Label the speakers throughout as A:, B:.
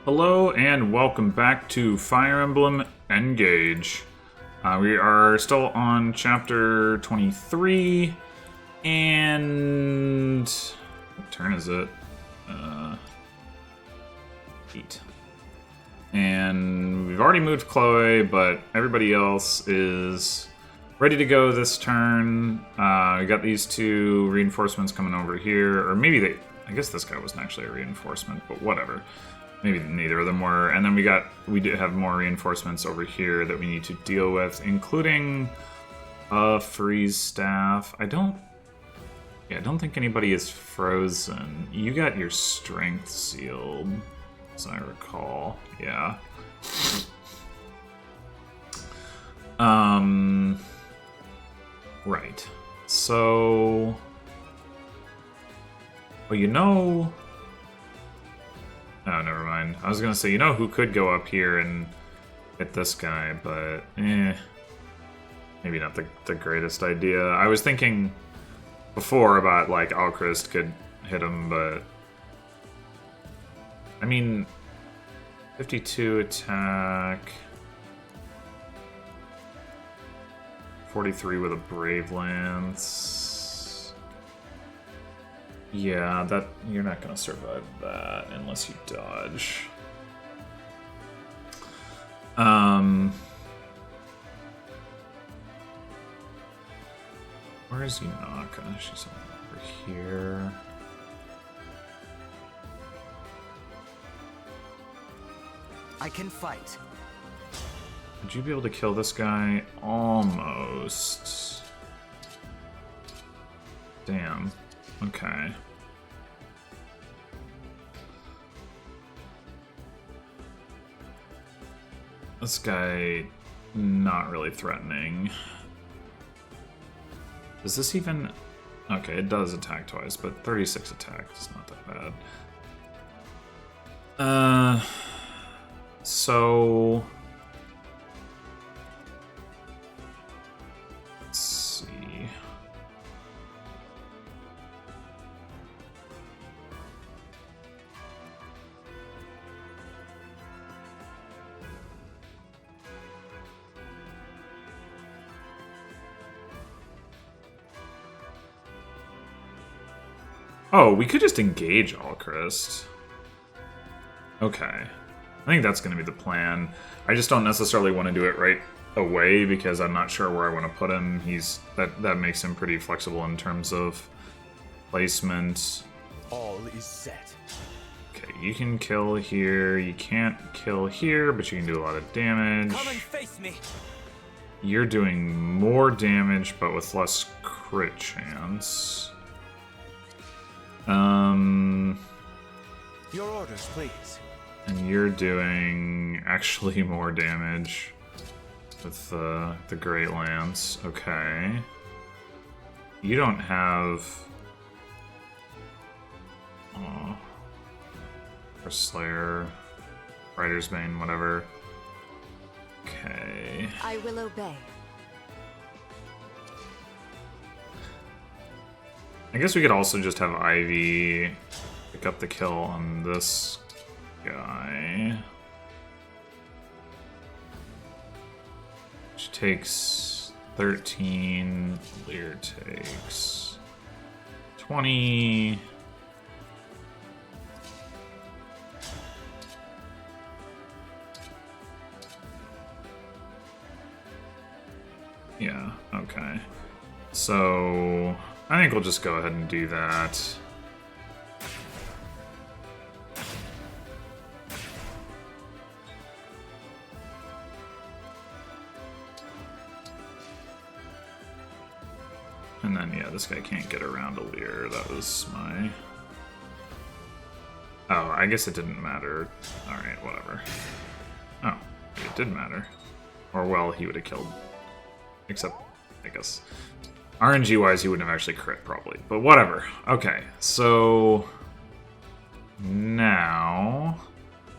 A: Hello and welcome back to Fire Emblem Engage. We are still on chapter 23, and what turn is it? 8. And we've already moved Chloe, but everybody else is ready to go this turn. We got these two reinforcements coming over here, or maybe I guess this guy wasn't actually a reinforcement, but whatever. Maybe neither of them were. And then we do have more reinforcements over here that we need to deal with, including a freeze staff. I don't think anybody is frozen. You got your strength sealed, as I recall. Yeah. Right. So, well, oh, never mind. I was gonna say, who could go up here and hit this guy, but maybe not the greatest idea. I was thinking before about, like, Alchrist could hit him, but I mean, 52 attack, 43 with a Brave Lance. Yeah, you're not gonna survive that unless you dodge. Where is Yunaka? She's over here.
B: I can fight.
A: Would you be able to kill this guy? Almost. Damn. Okay. This guy, not really threatening. Does this even... Okay, it does attack twice, but 36 attack is not that bad. So... Let's see... Oh, we could just engage Alchrist. Okay. I think that's going to be the plan. I just don't necessarily want to do it right away because I'm not sure where I want to put him. That makes him pretty flexible in terms of placement.
B: All is set.
A: Okay, you can kill here. You can't kill here, but you can do a lot of damage.
B: Come and face me.
A: You're doing more damage, but with less crit chance.
B: Your orders, please.
A: And you're doing actually more damage with the Great Lance. Okay. You don't have... Oh. Or Slayer, Rider's Bane, whatever. Okay.
C: I will obey.
A: I guess we could also just have Ivy pick up the kill on this guy. She takes 13. Lear takes 20. Yeah, okay. So... I think we'll just go ahead and do that. And then, yeah, this guy can't get around a Lear. That was my... Oh, I guess it didn't matter. Alright, whatever. Oh, it did matter. Or, well, he would have killed. Except, I guess... RNG-wise, he wouldn't have actually crit, probably. But whatever. Okay, so... Now...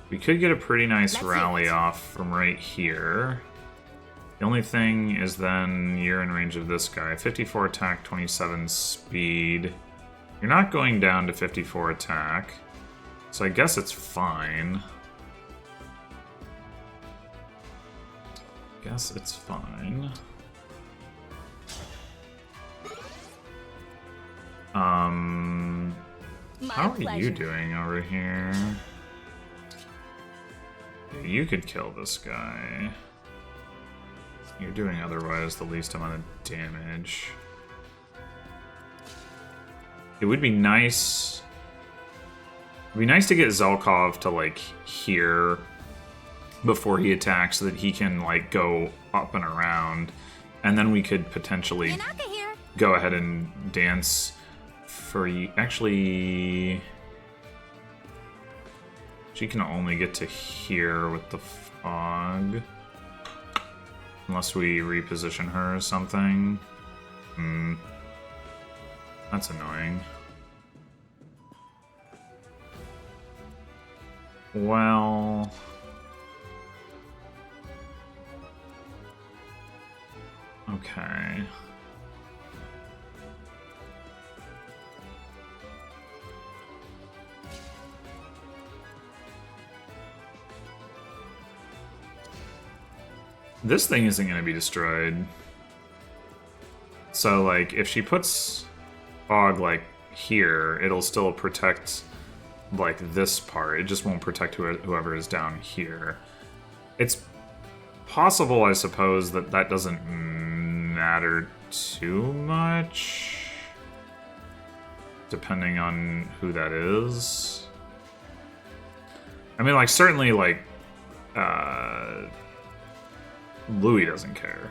A: We could get a pretty nice rally off from right here. The only thing is then you're in range of this guy. 54 attack, 27 speed. You're not going down to 54 attack. So I guess it's fine. Guess it's fine. How are you doing over here? You could kill this guy. You're doing otherwise the least amount of damage. It would be nice. It'd be nice to get Zelkov to like here before he attacks so that he can like go up and around. And then we could potentially go ahead and dance for you. Actually, she can only get to here with the fog. Unless we reposition her or something. That's annoying. Well... okay. This thing isn't going to be destroyed. So, like, if she puts fog, like, here, it'll still protect, like, this part. It just won't protect whoever is down here. It's possible, I suppose, that that doesn't matter too much, depending on who that is. I mean, like, certainly, like, Louis doesn't care.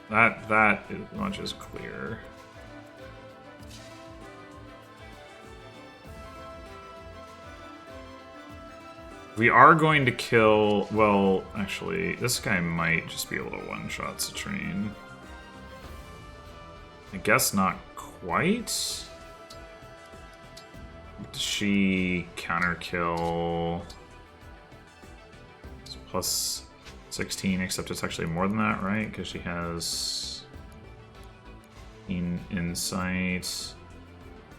A: That much is clear. We are going to kill... well, actually, this guy might just be able to one-shot Citrine. I guess not quite. Does she counter-kill? It's plus 16, except it's actually more than that, right? Because she has insight.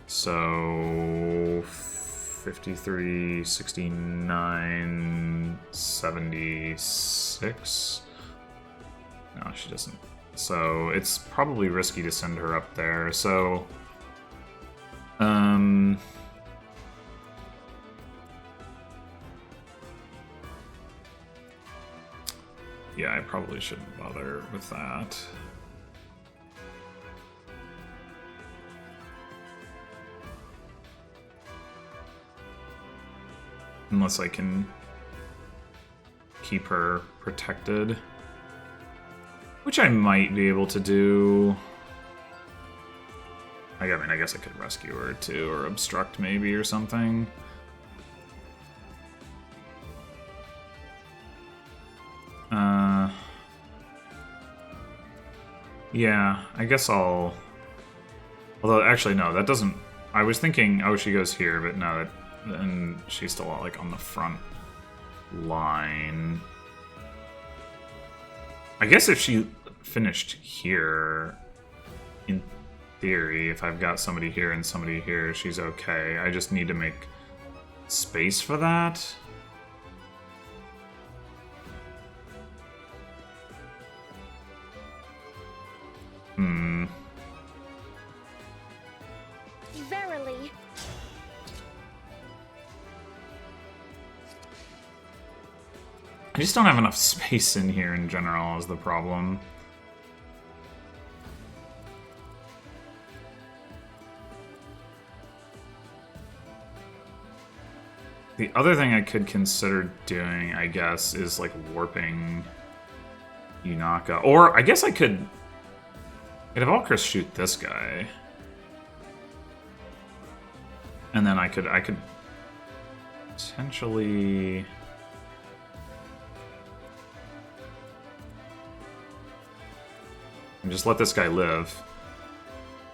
A: So 53, 69, 76. No, she doesn't. So it's probably risky to send her up there. So yeah, I probably shouldn't bother with that. Unless I can keep her protected. Which I might be able to do. I mean, I guess I could rescue her too, or obstruct maybe, or something. Yeah, I guess I'll... although, actually, no, that doesn't... I was thinking, oh, she goes here, but no, then she's still, like, on the front line. I guess if she finished here, in theory, if I've got somebody here and somebody here, she's okay. I just need to make space for that.
C: Verily.
A: I just don't have enough space in here in general is the problem. The other thing I could consider doing, I guess, is like warping Yunaka. Or I guess I could have Valkyrie shoot this guy. And then I could potentially... and just let this guy live.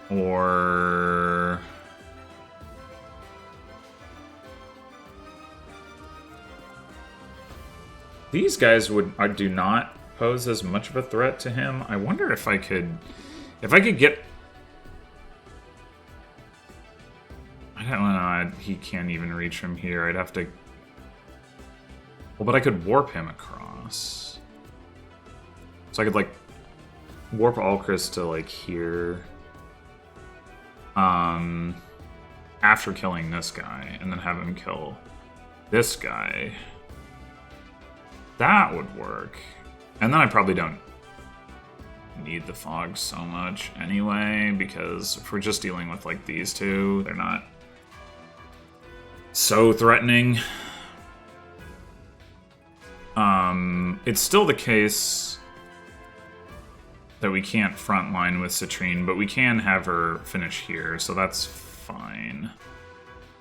A: Or... these guys do not pose as much of a threat to him. I wonder if I could get... I don't know, he can't even reach from here. I'd have to... well, but I could warp him across. So I could, like, warp Alchris to, like, here. After killing this guy, and then have him kill this guy. That would work. And then I probably don't need the fog so much anyway, because if we're just dealing with, like, these two, they're not so threatening. It's still the case that we can't frontline with Citrine, but we can have her finish here, so that's fine.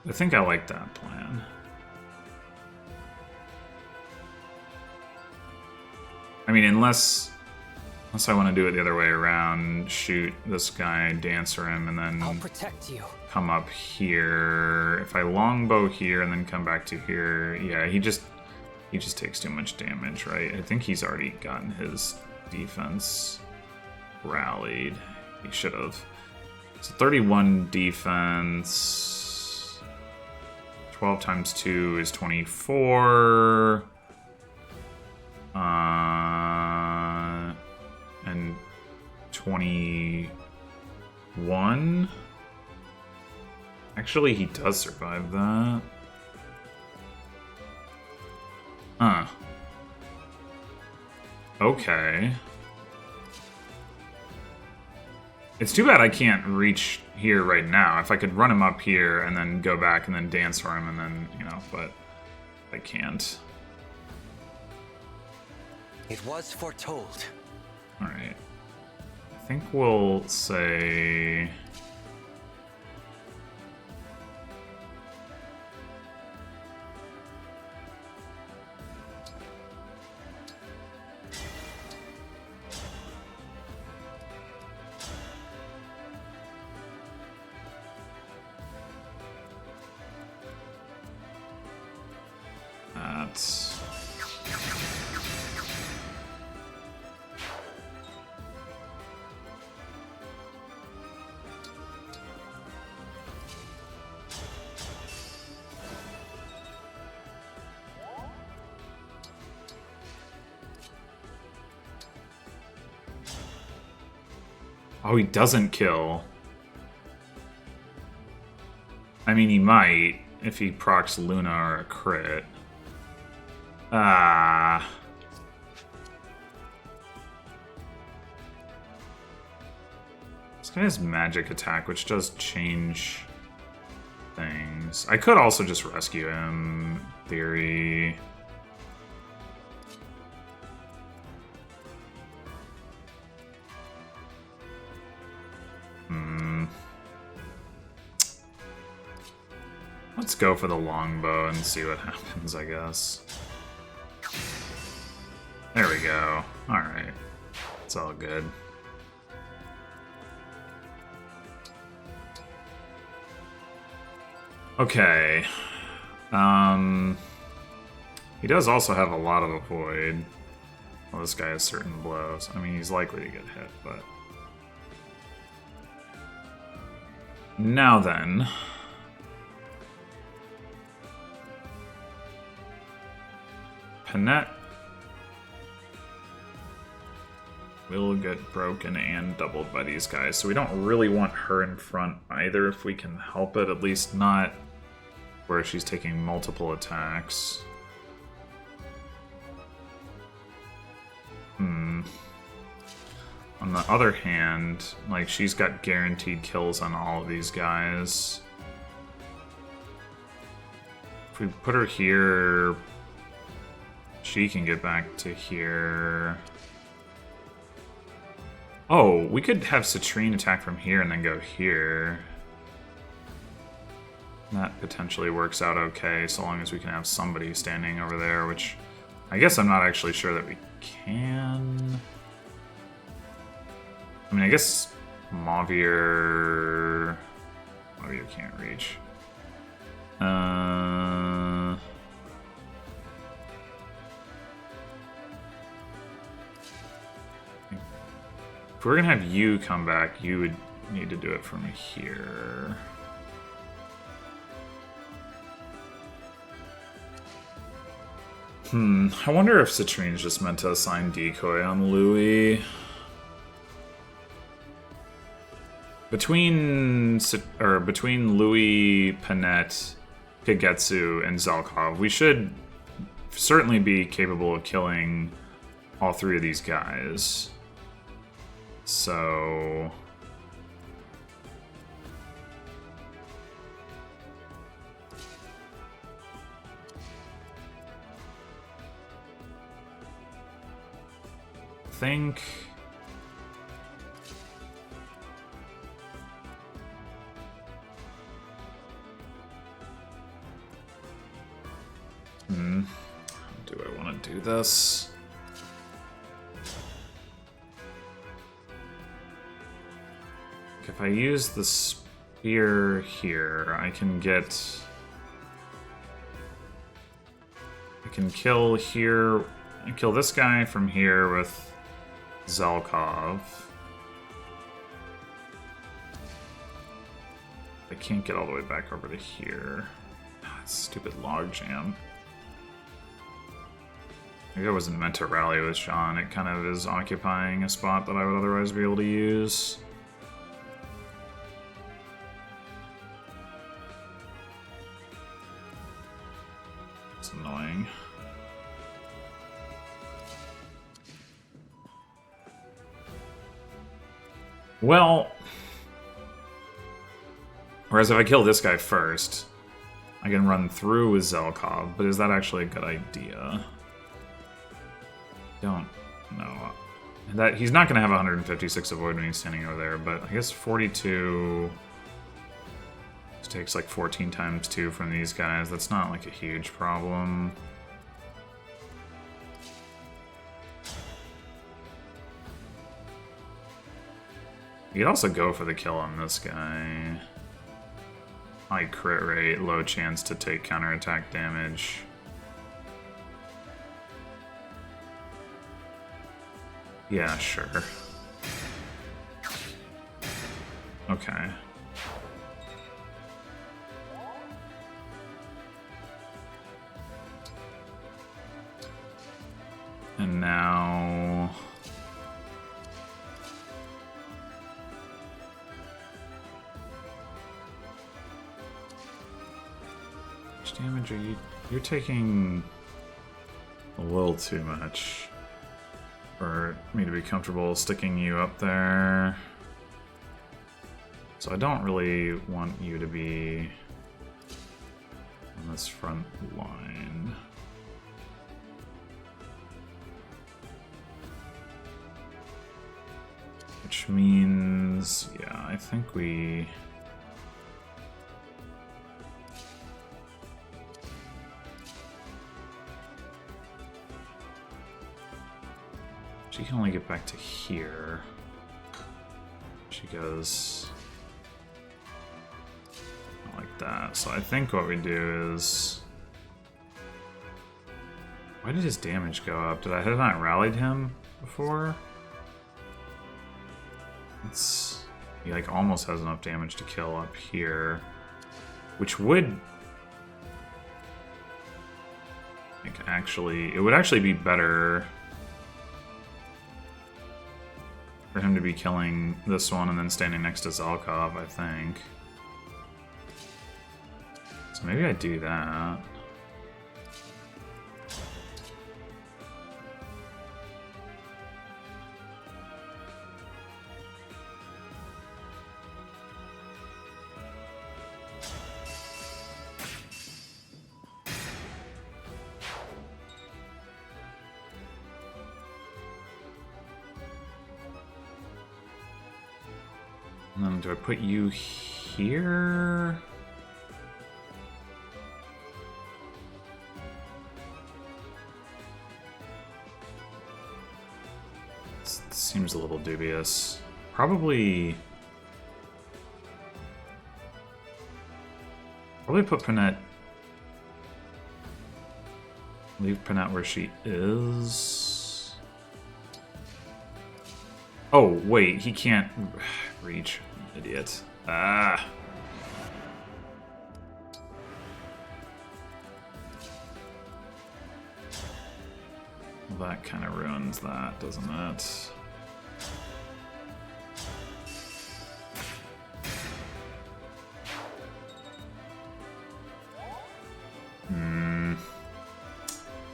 A: I think I like that plan. I mean, unless I want to do it the other way around, shoot this guy, dancer him, and then
D: I'll protect you.
A: Come up here. If I longbow here and then come back to here, yeah, he just takes too much damage, right? I think he's already gotten his defense rallied. He should have. So 31 defense. 12 times 2 is 24. And 21. Actually, he does survive that. Huh. Okay. It's too bad I can't reach here right now. If I could run him up here and then go back and then dance for him and then, you know, but I can't.
D: It was foretold.
A: Alright. I think we'll say... That's... Oh, he doesn't kill. I mean, he might if he procs Luna or a crit. Ah. This guy has magic attack, which does change things. I could also just rescue him, in theory. Let's go for the longbow and see what happens, I guess. There we go. Alright. It's all good. Okay. He does also have a lot of avoid. Well, this guy has certain blows. I mean, he's likely to get hit, but... Now then... Panette will get broken and doubled by these guys, so we don't really want her in front either if we can help it, at least not where she's taking multiple attacks. On the other hand, like, she's got guaranteed kills on all of these guys. If we put her here, she can get back to here. Oh, we could have Citrine attack from here and then go here. That potentially works out okay, so long as we can have somebody standing over there, which I guess I'm not actually sure that we can. I mean, I guess Mavier can't reach. If we're gonna have you come back, you would need to do it from here. I wonder if Citrine's just meant to assign Decoy on Louis. Between Louis, Panette, Kagetsu, and Zelkov, we should certainly be capable of killing all three of these guys. So... think... do I want to do this? If I use the spear here, I can kill here, and kill this guy from here with Zelkov. I can't get all the way back over to here. Stupid log jam. Maybe I wasn't meant to rally with Sean. It kind of is occupying a spot that I would otherwise be able to use. It's annoying. Well... Whereas if I kill this guy first, I can run through with Zelkov, but is that actually a good idea? Don't know. That he's not going to have 156 avoid when he's standing over there, but I guess 42 just takes like 14 times 2 from these guys. That's not like a huge problem. You could also go for the kill on this guy. High crit rate, low chance to take counterattack damage. Yeah, sure. Okay. And now... How much damage are you... You're taking a little too much for me to be comfortable sticking you up there. So I don't really want you to be on this front line. Which means, yeah, I think we... She can only get back to here. She goes like that. So I think what we do is... Why did his damage go up? Did I have not rallied him before? He like almost has enough damage to kill up here, which would like it would actually be better for him to be killing this one and then standing next to Zelkov, I think. So maybe I do that. And then do I put you here? This seems a little dubious. Probably put Panette. Leave Panette where she is. Oh, wait, he can't reach. Idiot. Ah. Well, that kind of ruins that, doesn't it?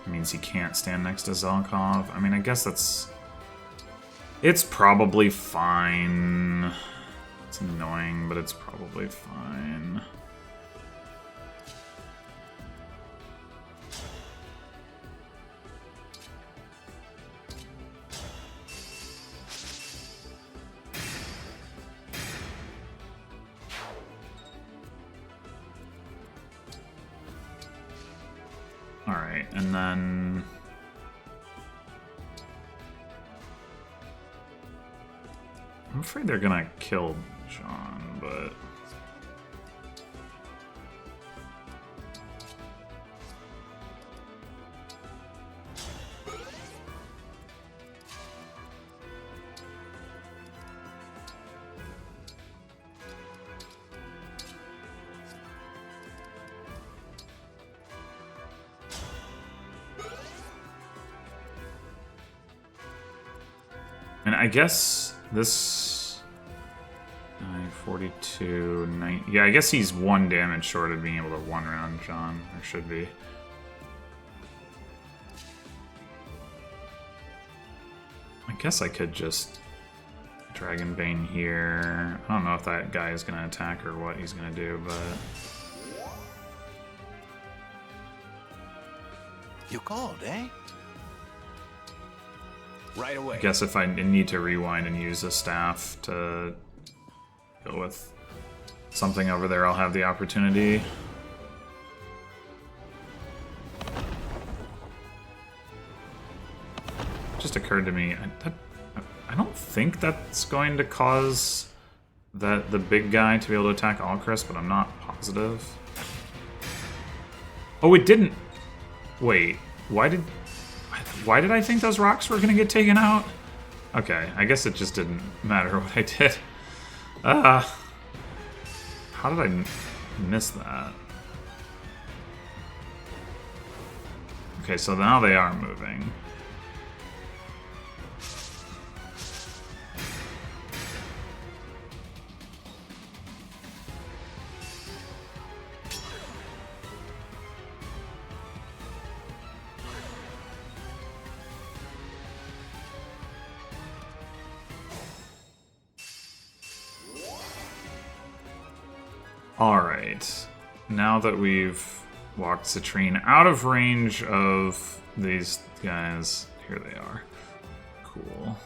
A: Means he can't stand next to Zelkov. I mean, I guess that's... It's probably fine. It's annoying, but it's probably fine. Alright, and then... I'm afraid they're gonna kill John, but... And I guess this 42, 9, yeah, I guess he's 1 damage short of being able to 1-round John, or should be. I guess I could just Dragon Bane here. I don't know if that guy is going to attack or what he's going to do, but...
B: You called, eh? Right away.
A: I guess if I need to rewind and use a staff to go with something over there, I'll have the opportunity. Just occurred to me, I don't think that's going to cause the big guy to be able to attack Alcris, but I'm not positive. Oh, it didn't. Wait, why did I think those rocks were going to get taken out? Okay, I guess it just didn't matter what I did. How did I miss that? Okay, so now they are moving. Alright, now that we've walked Citrine out of range of these guys, here they are. Cool.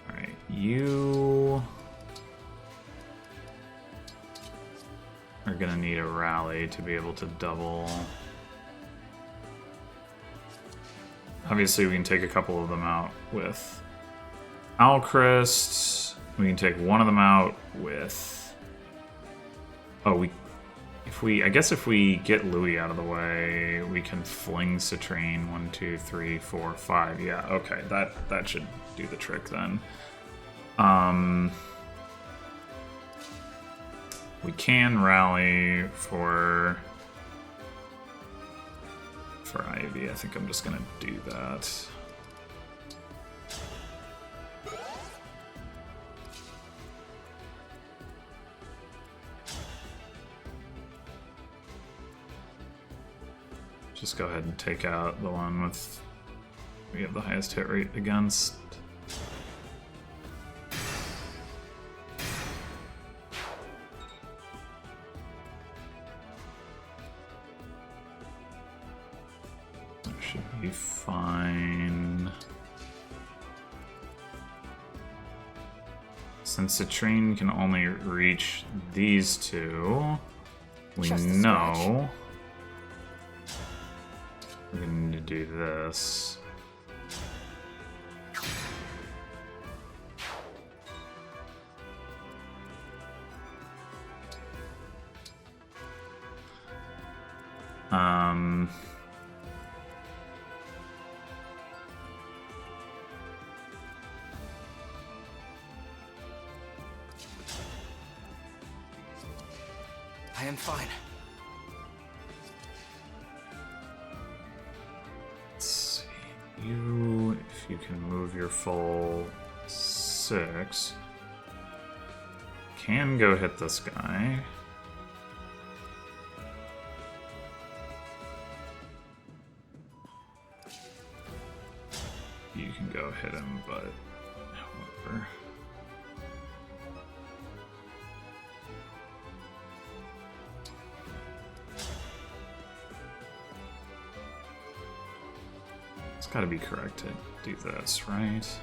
A: Alright, you are gonna need a rally to be able to double. Obviously we can take a couple of them out with Alchrist. We can take one of them out with... Oh, I guess if we get Louis out of the way, we can fling Citrine. 1, 2, 3, 4, 5. Yeah, okay, that should do the trick then. We can rally for Ivy. I think I'm just gonna do that. Just go ahead and take out the one with we have the highest hit rate against. That should be fine. Since the train can only reach these two, we know we're gonna need to do this.
D: I am fine.
A: can move your full 6. Can go hit this guy. You can go hit him, but whatever. It's gotta be correct to do this, right?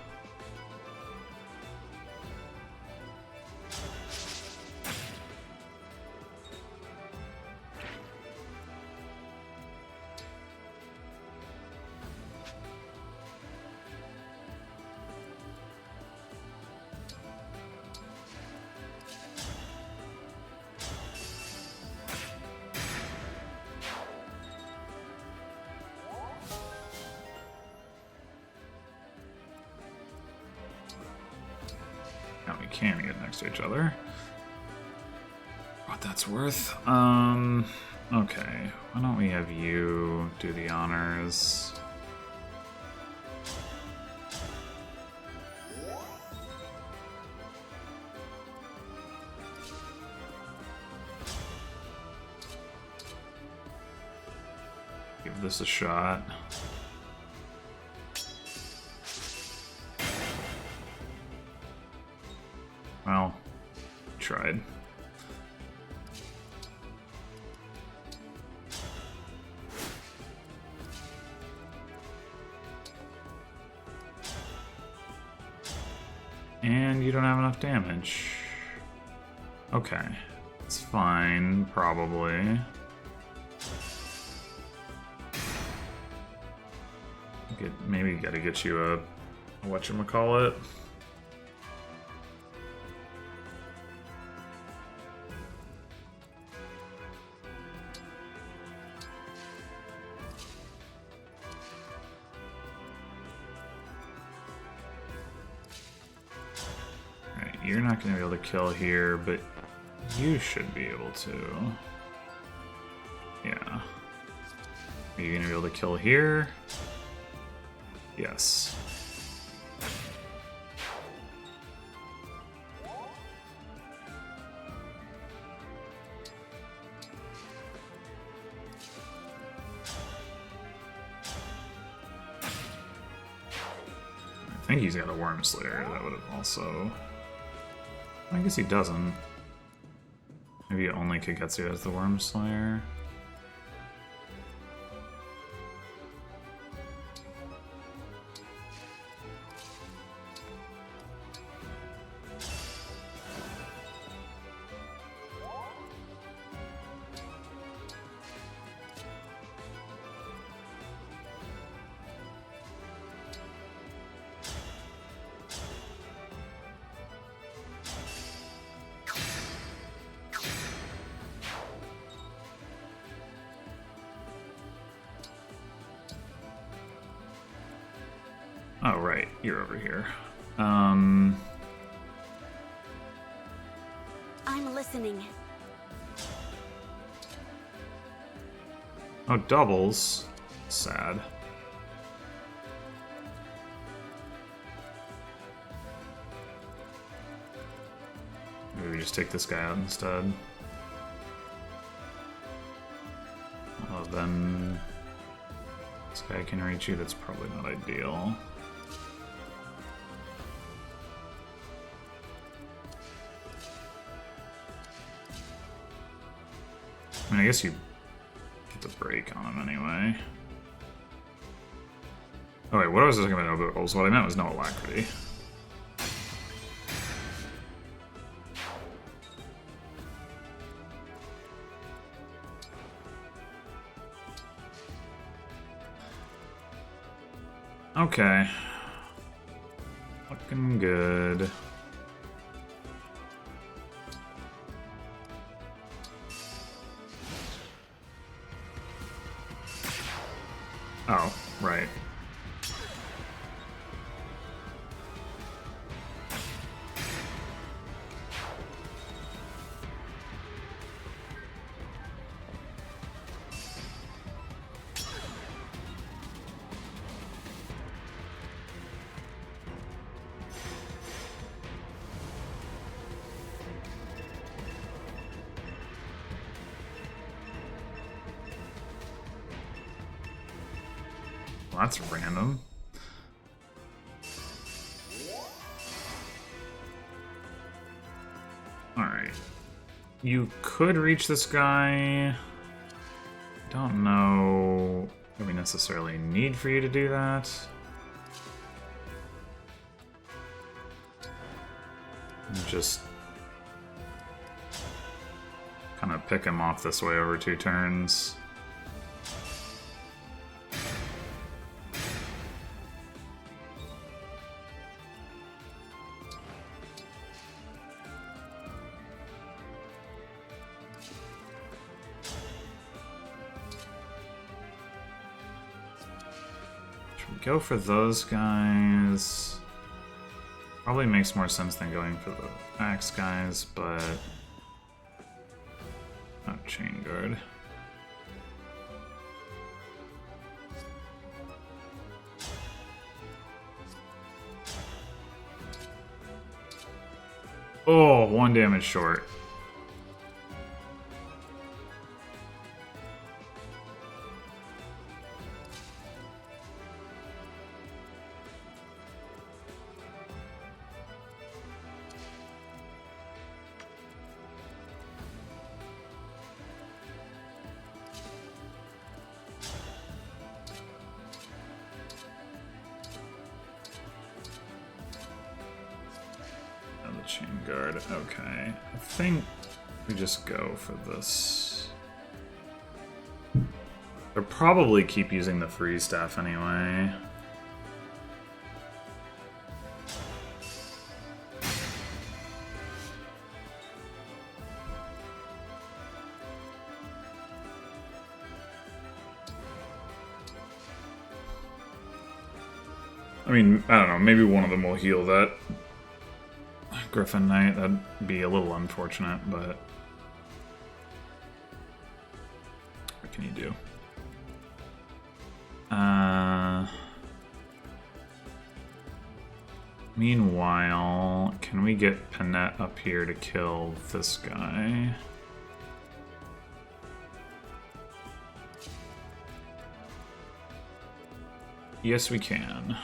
A: Now we can get next to each other. What that's worth. Okay. Why don't we have you do the honors? Give this a shot. Well, tried. And you don't have enough damage. Okay. It's fine, probably. Maybe gotta get you a whatchamacallit. You're not going to be able to kill here, but you should be able to. Yeah. Are you going to be able to kill here? Yes. I think he's got a Worm Slayer. That would have also... I guess he doesn't. Maybe only Kagetsu has the Worm Slayer. Oh, right. You're over here.
C: I'm listening.
A: Oh, doubles. Sad. Maybe we just take this guy out instead. Well, then... this guy can reach you. That's probably not ideal. I mean, I guess you get the break on him anyway. Oh wait, what I was talking about no rolls? What I meant was no alacrity. Okay. Looking good. Oh, right. Well, that's random. Alright. You could reach this guy. Don't know if we necessarily need for you to do that. Just kind of pick him off this way over 2 turns. Should we go for those guys? Probably makes more sense than going for the axe guys, but not chain guard. Oh, 1 damage short. Chain guard. Okay, I think we just go for this. They'll probably keep using the freeze staff anyway. I mean, I don't know, maybe one of them will heal that Griffin Knight. That'd be a little unfortunate, but what can you do? Meanwhile, can we get Panette up here to kill this guy? Yes, we can.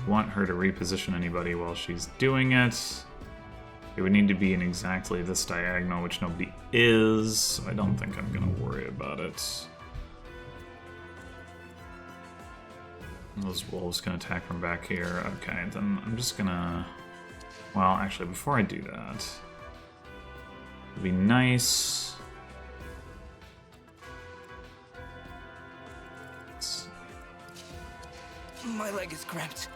A: Want her to reposition anybody while she's doing it. It would need to be in exactly this diagonal, which nobody is, so I don't think I'm gonna worry about it. Those wolves can attack from back here. Okay, then I'm just gonna... Well, actually, before I do that, it'd be nice...
D: My leg is cramped.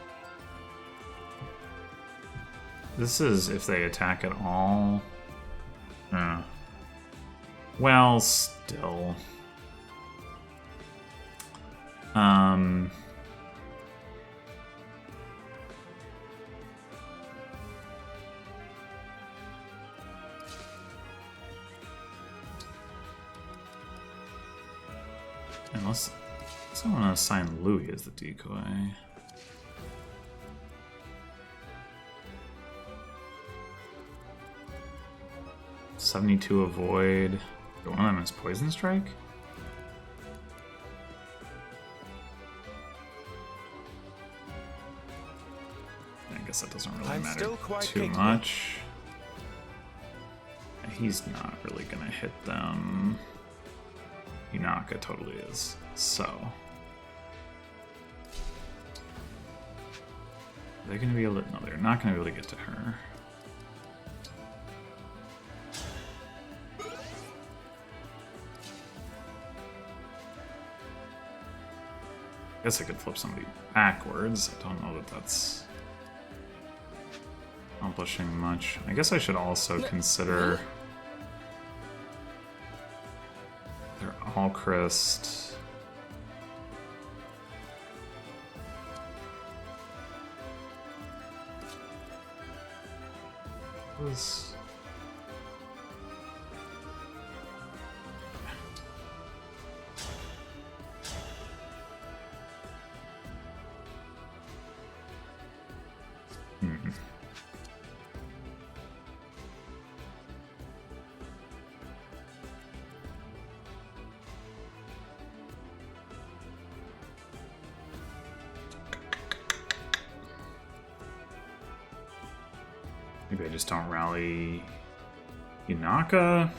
A: This is if they attack at all. Well, still. Unless I want to assign Louis as the decoy. $72 avoid. One of them is Poison Strike? I guess that doesn't really matter too much. He's not really gonna hit them. Inaka totally is. So. Are they gonna be able to? No, they're not gonna be able to get to her. I guess I could flip somebody backwards. I don't know that that's accomplishing much. I guess I should also consider their Alchrist. Was Maybe I just don't rally Yunaka.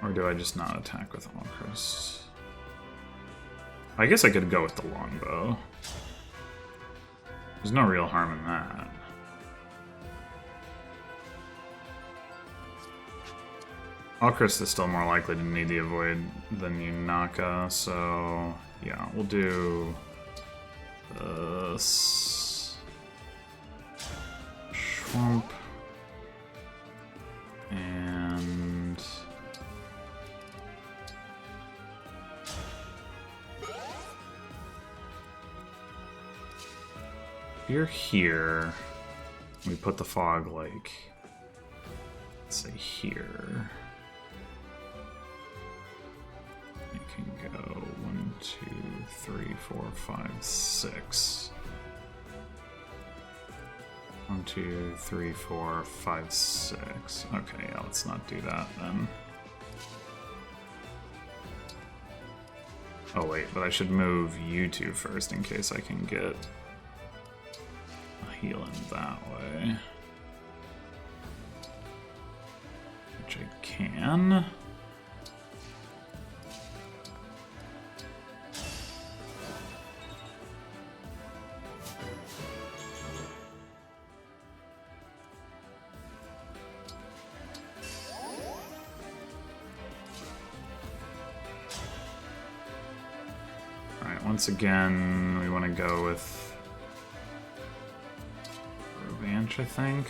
A: Or do I just not attack with Alcrest? I guess I could go with the longbow. There's no real harm in that. Alcrest is still more likely to need the avoid than Yunaka, so yeah, we'll do this. Swamp. And you're here. We put the fog like, let's say here. You can go 1, 2, 3, 4, 5, 6. 1, 2, 3, 4, 5, 6. Okay, yeah, let's not do that then. Oh wait, but I should move you two first in case I can get a healing that way. Which I can. Once again, we want to go with Revanche, I think.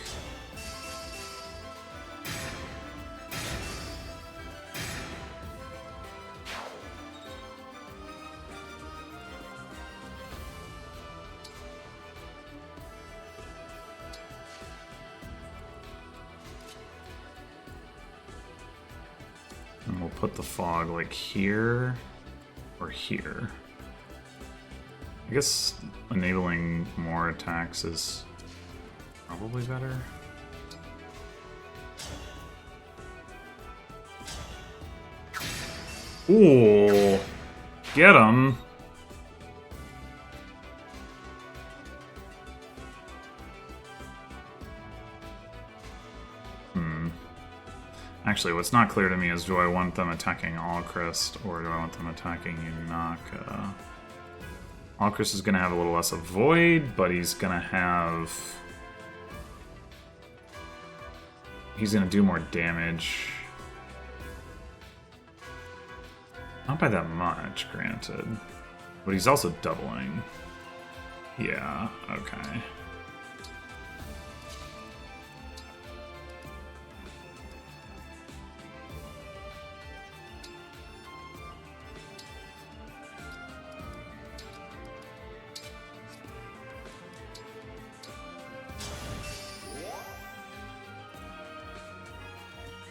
A: And we'll put the fog like here or here. I guess enabling more attacks is probably better. Ooh, get him. Actually, what's not clear to me is, do I want them attacking Alcrest or do I want them attacking Yunaka? Alcrest is going to have a little less avoid, but he's going to have... He's going to do more damage. Not by that much, granted. But he's also doubling. Yeah, okay.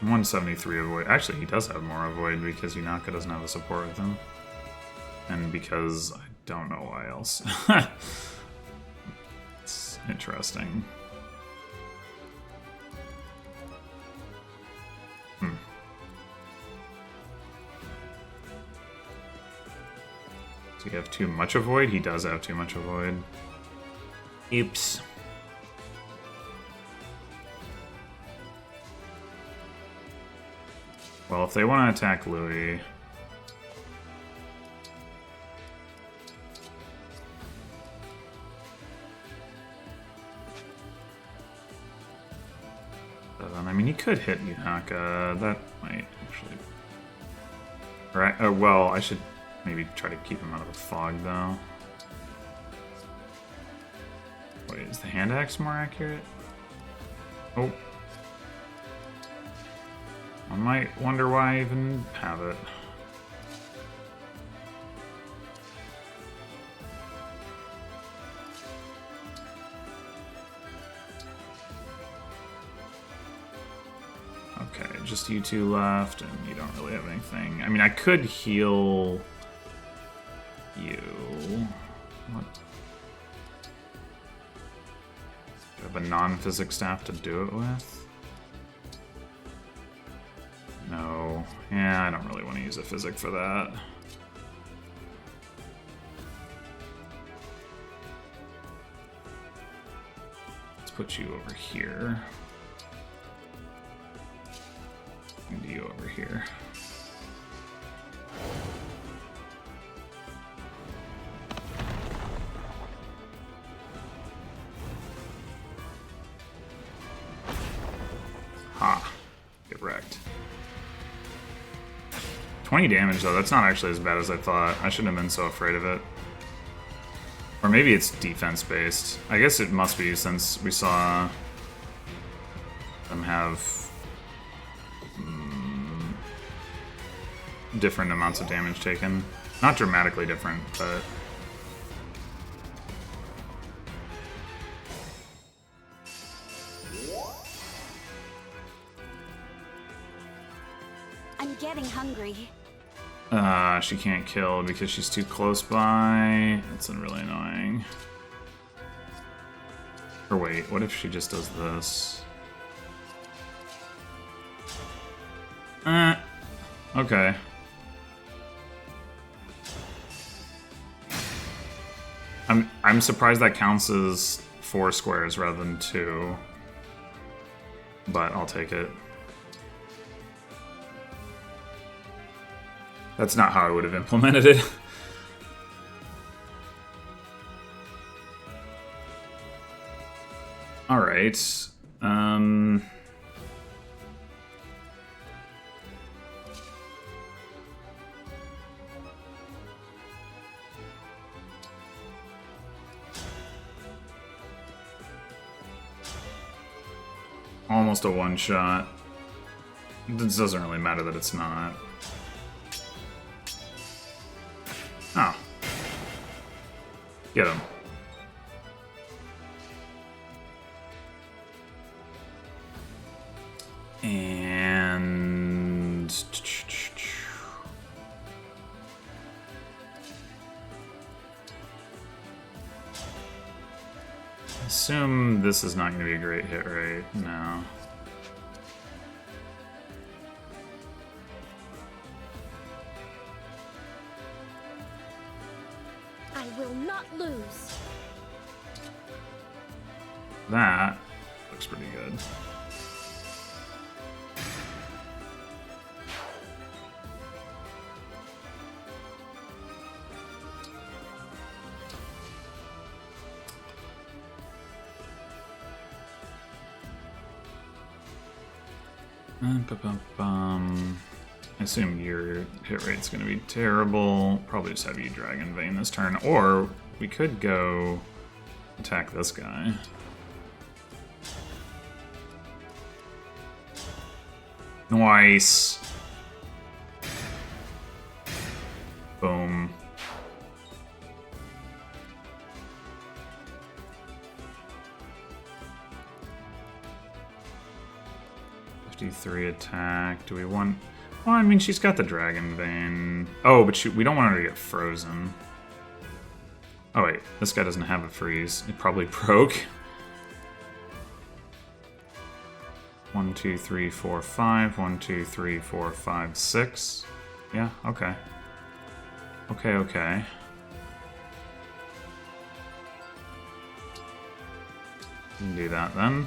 A: .173 avoid. Actually, he does have more avoid because Yunaka doesn't have a support with him. And because I don't know why else. It's interesting. Does he have too much avoid? He does have too much avoid. Oops. Well, if they want to attack Louis... I mean, he could hit Yunaka. That might actually... Right, well, I should maybe try to keep him out of the fog, though. Wait, is the hand axe more accurate? Oh. I might wonder why I even have it. Okay, just you two left, and you don't really have anything. I mean, I could heal you. What? a non-physics staff to do it with? No. Yeah, I don't really want to use a physic for that. Let's put you over here. And you over here. Ha. Get wrecked. 20 damage though, that's not actually as bad as I thought. I shouldn't have been so afraid of it. Or maybe it's defense based. I guess it must be since we saw them have different amounts of damage taken. Not dramatically different, but...
C: I'm getting hungry.
A: She can't kill because she's too close by. That's really annoying. Or wait, what if she just does this? Okay. I'm surprised that counts as 4 squares rather than 2. But I'll take it. That's not how I would have implemented it. Alright. Almost a one-shot. This doesn't really matter that it's not. Oh. Get him. And... assume this is not going to be a great hit rate. No.
C: I will not lose.
A: That looks pretty good. I assume your hit rate's going to be terrible. Probably just have you Dragon Vein this turn. Or we could go attack this guy. Nice. Boom. D3 attack. Do we want... Well, I mean, she's got the Dragon Vein. Oh, but we don't want her to get frozen. Oh, wait. This guy doesn't have a freeze. It probably broke. 1, 2, 3, 4, 5. 1, 2, 3, 4, 5, 6. Yeah, okay. Okay. Can do that then.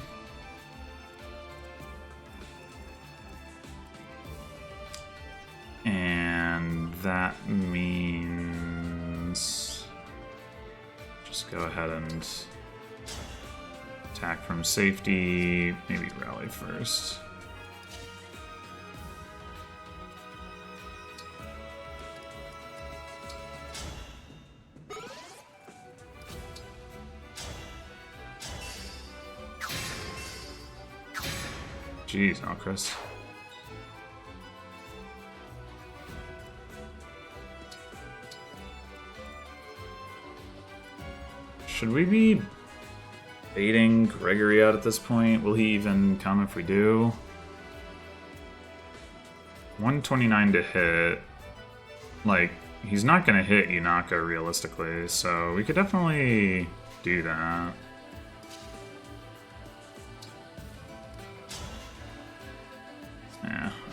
A: And that means just go ahead and attack from safety, maybe rally first. Jeez, Alcris. Should we be baiting Gregory out at this point? Will he even come if we do? 129 to hit. Like, he's not going to hit Yunaka realistically, so we could definitely do that.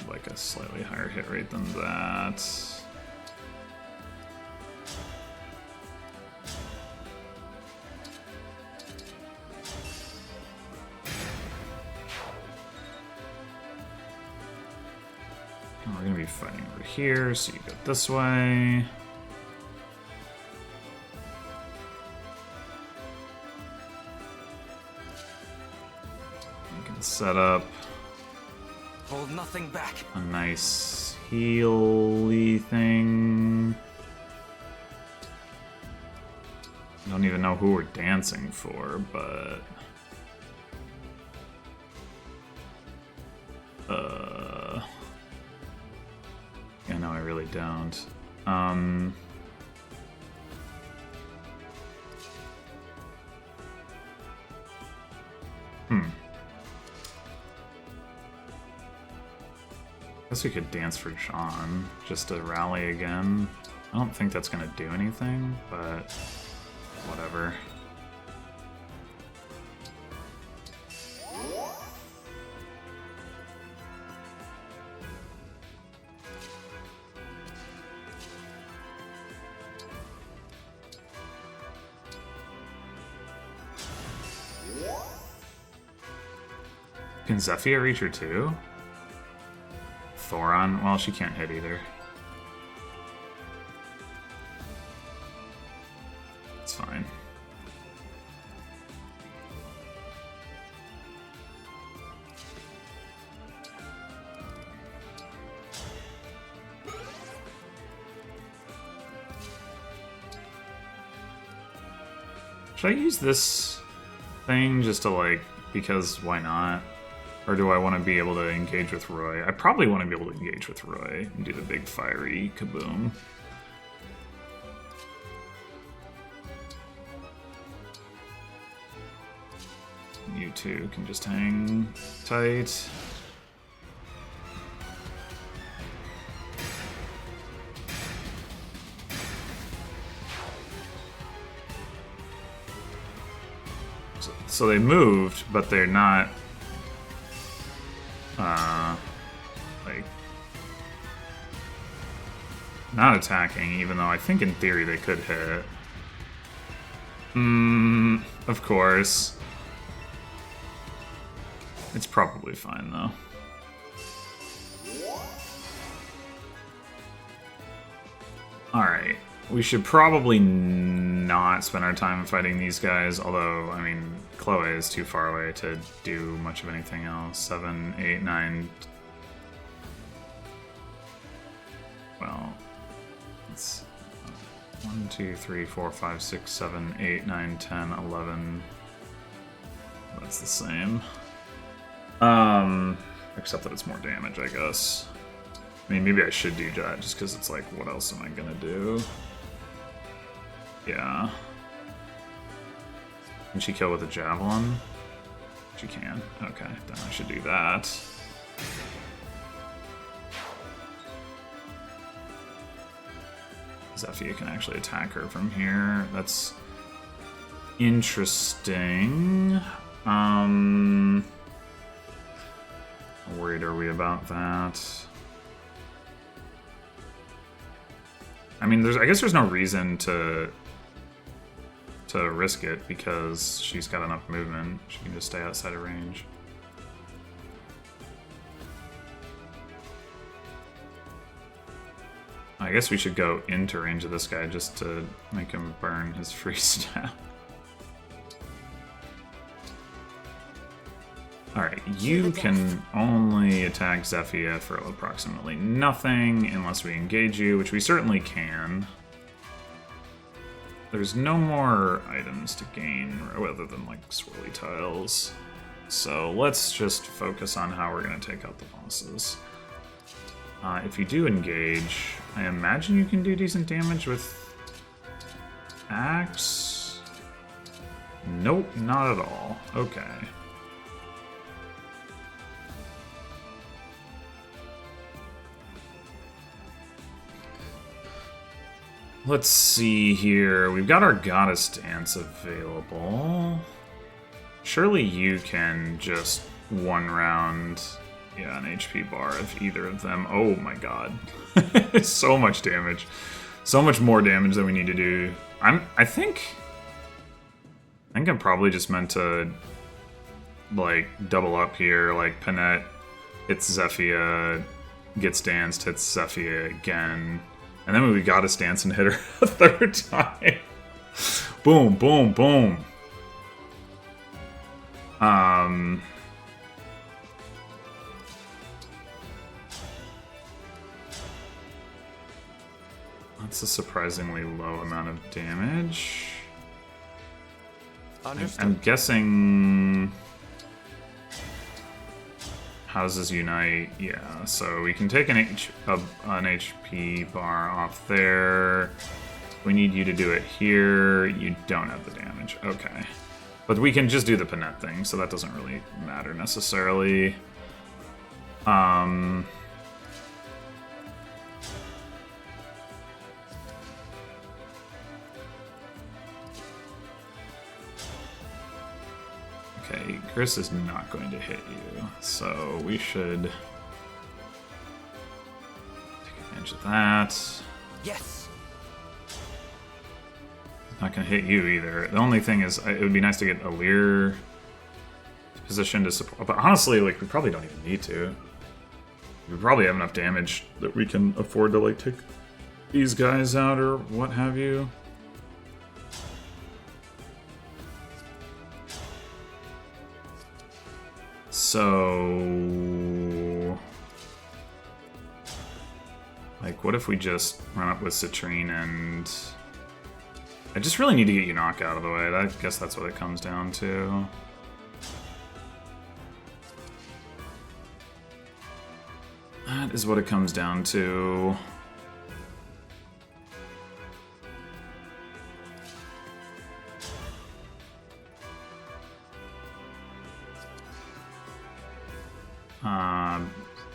A: have like a slightly higher hit rate than that. And we're gonna be fighting over here, so you go this way. You can set up
D: Hold nothing back.
A: a nice healy thing. I don't even know who we're dancing for, but... Yeah, no, I really don't. Guess we could dance for John, just to rally again. I don't think that's gonna do anything, but whatever. Can Zephyr reach her too? Thoron? Well, she can't hit either. It's fine. Should I use this thing just to like, because why not? Or do I want to be able to engage with Roy? I probably want to be able to engage with Roy and do the big fiery kaboom. You two can just hang tight. So they moved, but they're not... like, not attacking, even though I think in theory they could hit. Of course. It's probably fine, though. Alright. We should probably not spend our time fighting these guys, although, I mean, Chloe is too far away to do much of anything else. 7, 8, 9... Well, it's 1, 2, 3, 4, 5, 6, 7, 8, 9, 10, 11. That's the same. Except that it's more damage, I guess. I mean, maybe I should do that just because it's like, what else am I gonna do? Yeah. Can she kill with a javelin? She can. Okay, then I should do that. Zephyr can actually attack her from here. That's interesting. How worried are we about that? I mean, I guess there's no reason to risk it because she's got enough movement. She can just stay outside of range. I guess we should go into range of this guy just to make him burn his free stab. Alright, you can only attack Zephyr for approximately nothing unless we engage you, which we certainly can. There's no more items to gain other than like swirly tiles. So let's just focus on how we're going to take out the bosses. If you do engage, I imagine you can do decent damage with Axe. Nope, not at all. Okay. Let's see here. We've got our Goddess Dance available. Surely you can just one round yeah, an HP bar of either of them. Oh my god. So much damage. So much more damage than we need to do. I think I'm probably just meant to like double up here, like Panette hits Zephyia, gets danced, hits Zephyia again. And then we gotta stance and hit her a third time. Boom, boom, boom. That's a surprisingly low amount of damage. I'm guessing houses unite. Yeah, so we can take an HP bar off there. We need you to do it here. You don't have the damage. Okay. But we can just do the Panette thing, so that doesn't really matter necessarily. Okay, Chris is not going to hit you, so we should take advantage of that.
D: Yes.
A: Not gonna hit you either. The only thing is, it would be nice to get a Lear position to support. But honestly, like, we probably don't even need to. We probably have enough damage that we can afford to, like, take these guys out or what have you. So, like, what if we just run up with Citrine and... I just really need to get you knocked out of the way. I guess that's what it comes down to. That is what it comes down to.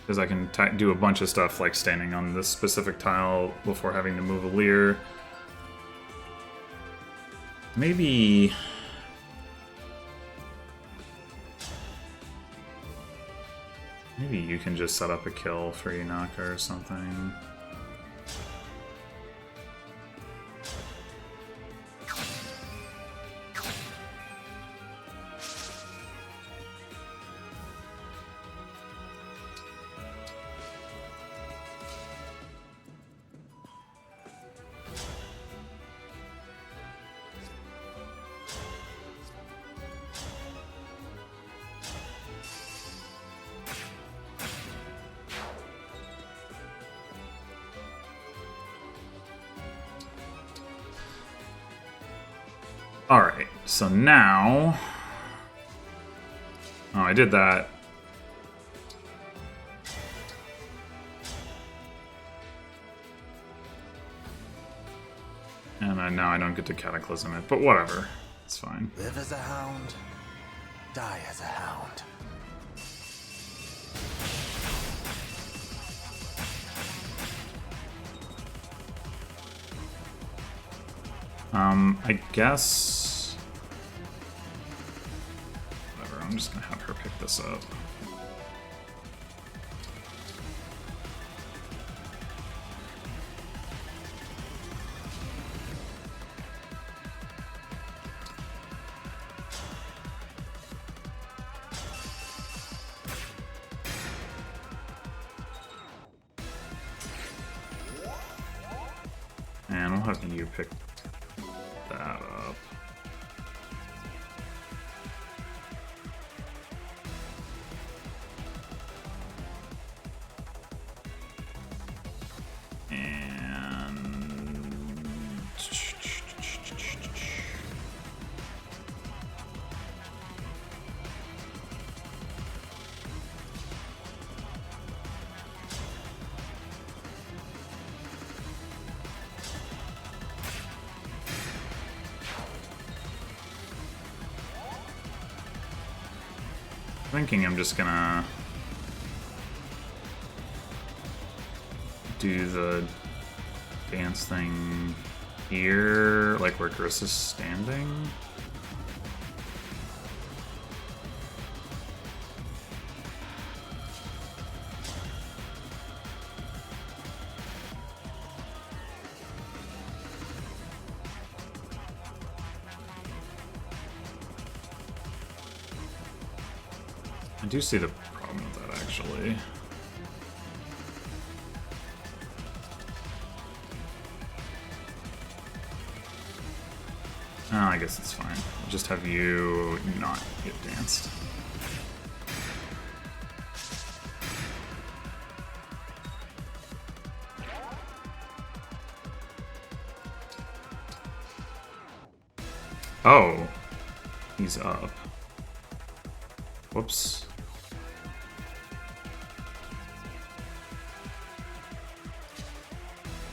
A: Because I can do a bunch of stuff like standing on this specific tile before having to move a Lear. Maybe you can just set up a kill for Inaka or something. Alright, so now... Oh, I did that. And now I don't get to Cataclysm it, but whatever. It's fine.
B: Live as a hound, die as a hound.
A: I guess... Whatever, I'm just gonna have her pick this up. And we'll have you pick that up. And... thinking I'm just gonna do the dance thing here, like where Chris is standing. I do see the problem with that, actually. Oh, I guess it's fine. I'll just have you not get danced. Oh, he's up. Whoops.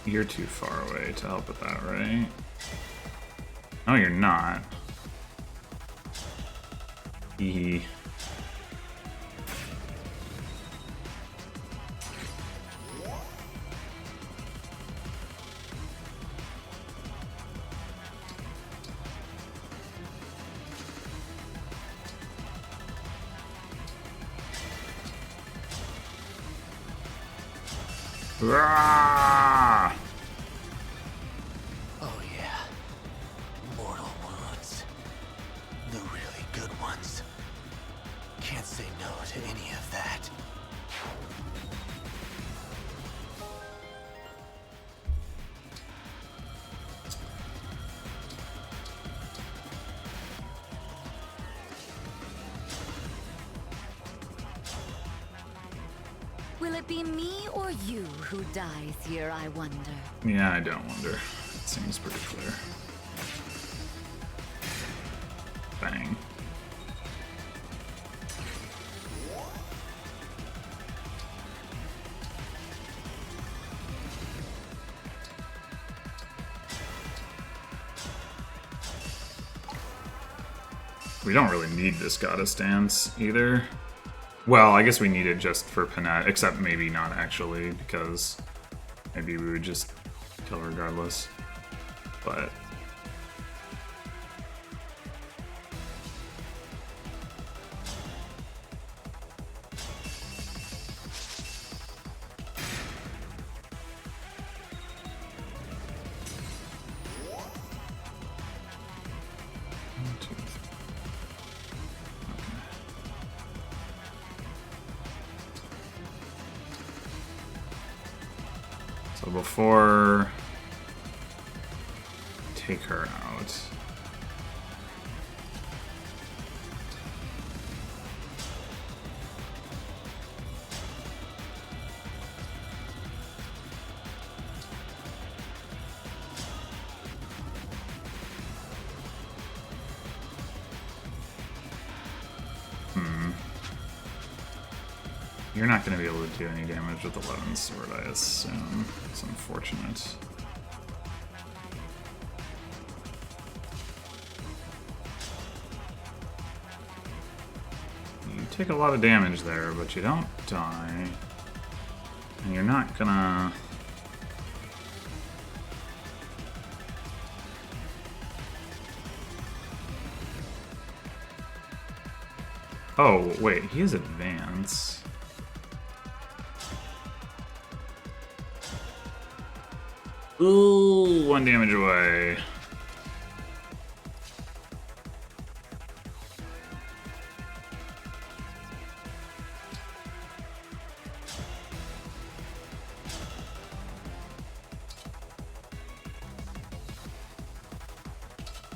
A: You're too far away to help with that, right? No, you're not. Hee. Rah!
B: Oh yeah. Mortal wounds. The really good ones. Can't say no to any of that.
E: Will it be me or you who dies here, I wonder?
A: Yeah, I don't wonder. It seems pretty clear. Bang. We don't really need this goddess dance either. Well, I guess we need it just for Panette, except maybe not actually, because maybe we would just kill regardless. But so before I take her out, you're not going to be able to do any damage with 11 sword, I assume. It's unfortunate. You take a lot of damage there, but you don't die. And you're not gonna... Oh, wait, he has advance. Ooh, 1 damage away.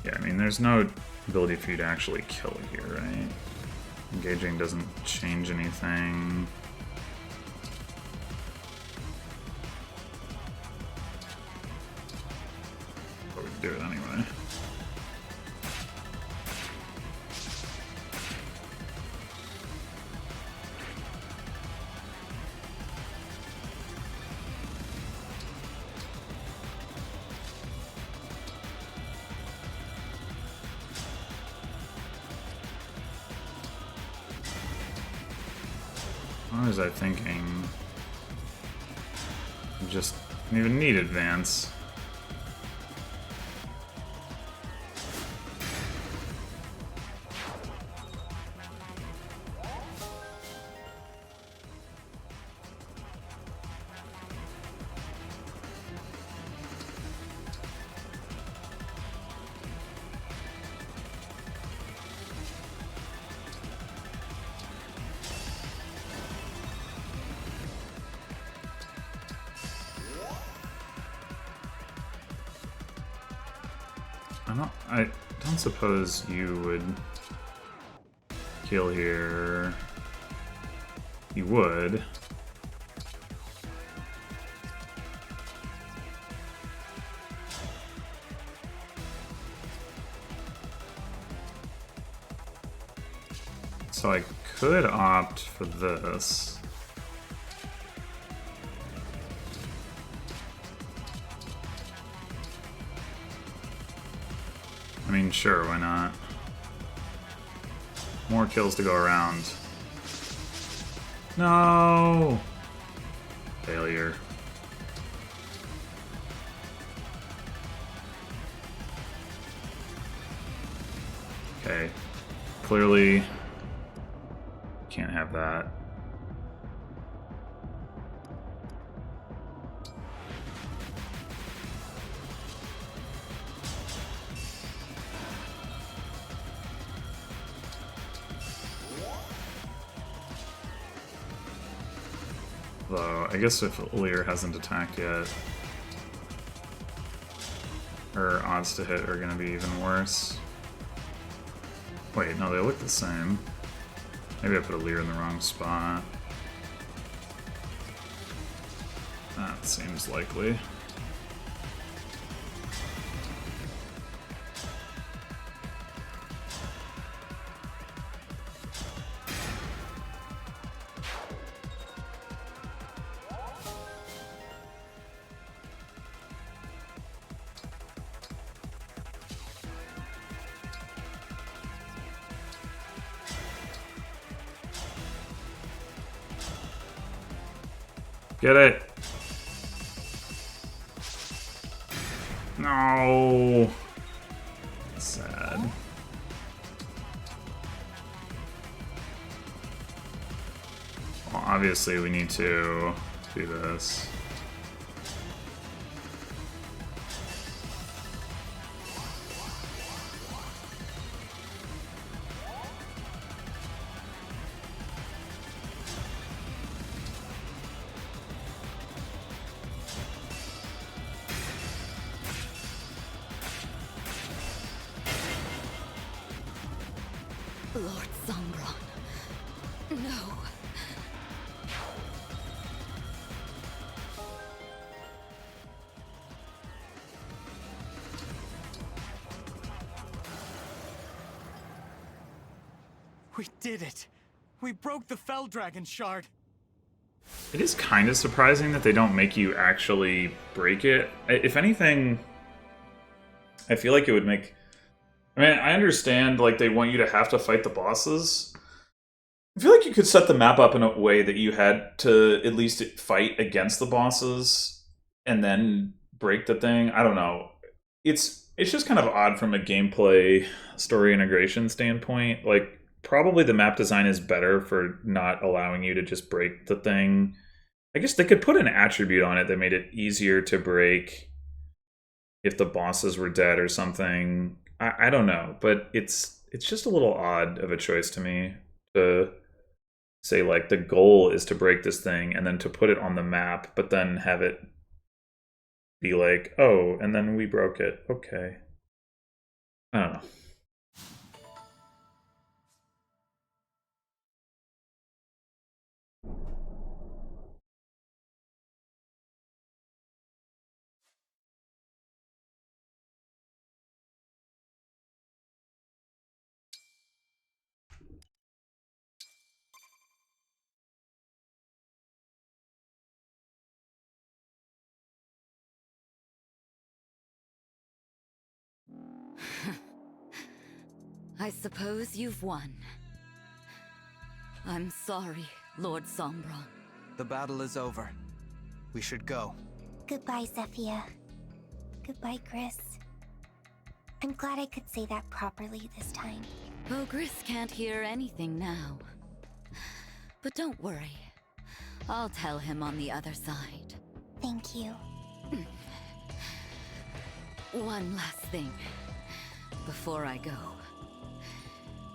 A: Yeah, I mean, there's no ability for you to actually kill here, right? Engaging doesn't change anything. But we can do it anyway. What was I thinking? Just don't even need advance. I don't suppose you would kill here. You would. So I could opt for this. I mean, sure, why not? More kills to go around. No! Failure. Okay. Clearly, can't have that. Though, I guess if Lear hasn't attacked yet, her odds to hit are going to be even worse. Wait, no, they look the same. Maybe I put a Lear in the wrong spot. That seems likely. Get it! No! Sad. Well, obviously we need to do this.
E: Lord Sombron. No.
D: We did it! We broke the Fell Dragon shard!
A: It is kind of surprising that they don't make you actually break it. If anything, I feel like it would make... I mean, I understand, like, they want you to have to fight the bosses. I feel like you could set the map up in a way that you had to at least fight against the bosses and then break the thing. I don't know. It's just kind of odd from a gameplay story integration standpoint. Like, probably the map design is better for not allowing you to just break the thing. I guess they could put an attribute on it that made it easier to break if the bosses were dead or something. I don't know, but it's just a little odd of a choice to me to say, like, the goal is to break this thing and then to put it on the map, but then have it be like, oh, and then we broke it. Okay. I don't know.
E: I suppose you've won. I'm sorry, Lord Sombron.
D: The battle is over. We should go.
C: Goodbye, Zephyr. Goodbye, Chris. I'm glad I could say that properly this time.
E: Ogris can't hear anything now. But don't worry. I'll tell him on the other side.
C: Thank you.
E: One last thing. Before I go.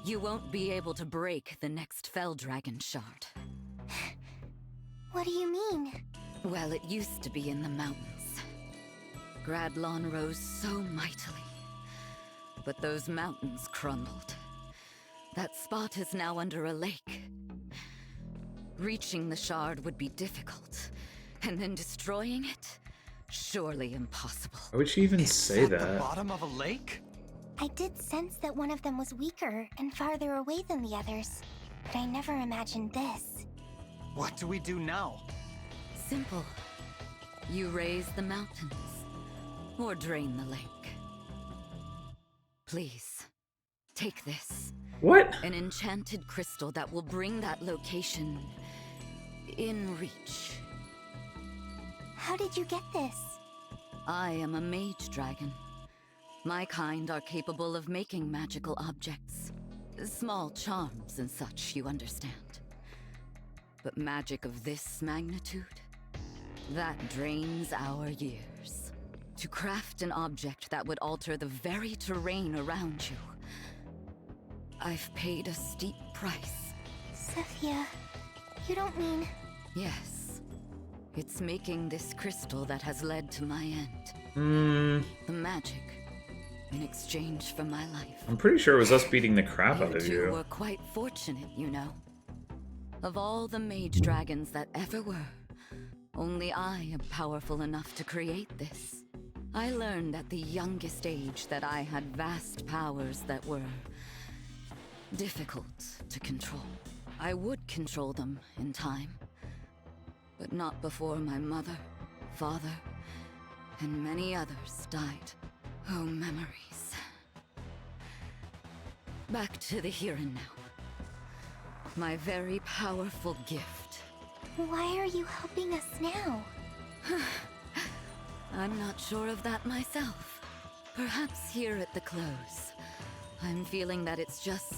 E: You won't be able to break the next Fell Dragon shard.
C: What do you mean?
E: Well, it used to be in the mountains. Gradlon rose so mightily. But those mountains crumbled. That spot is now under a lake. Reaching the shard would be difficult, and then destroying it? Surely impossible.
A: Why would she even say
D: At the
A: that?
D: bottom of a lake?
C: I did sense that one of them was weaker and farther away than the others, but I never imagined this.
D: What do we do now?
E: Simple. You raise the mountains, or drain the lake. Please, take this.
A: What?
E: An enchanted crystal that will bring that location in reach.
C: How did you get this?
E: I am a mage dragon. My kind are capable of making magical objects. Small charms and such, you understand. But magic of this magnitude? That drains our years. To craft an object that would alter the very terrain around you, I've paid a steep price.
C: Zephyr, you don't mean...
E: Yes. It's making this crystal that has led to my end. The magic, in exchange for my life.
A: I'm pretty sure it was us beating the crap out
E: You
A: of
E: two
A: you.
E: were quite fortunate, you know. Of all the mage dragons that ever were, only I am powerful enough to create this. I learned at the youngest age that I had vast powers that were difficult to control. I would control them in time, but not before my mother, father, and many others died. Oh, memories. Back to the here and now. My very powerful gift.
C: Why are you helping us now?
E: I'm not sure of that myself. Perhaps here at the close, I'm feeling that it's just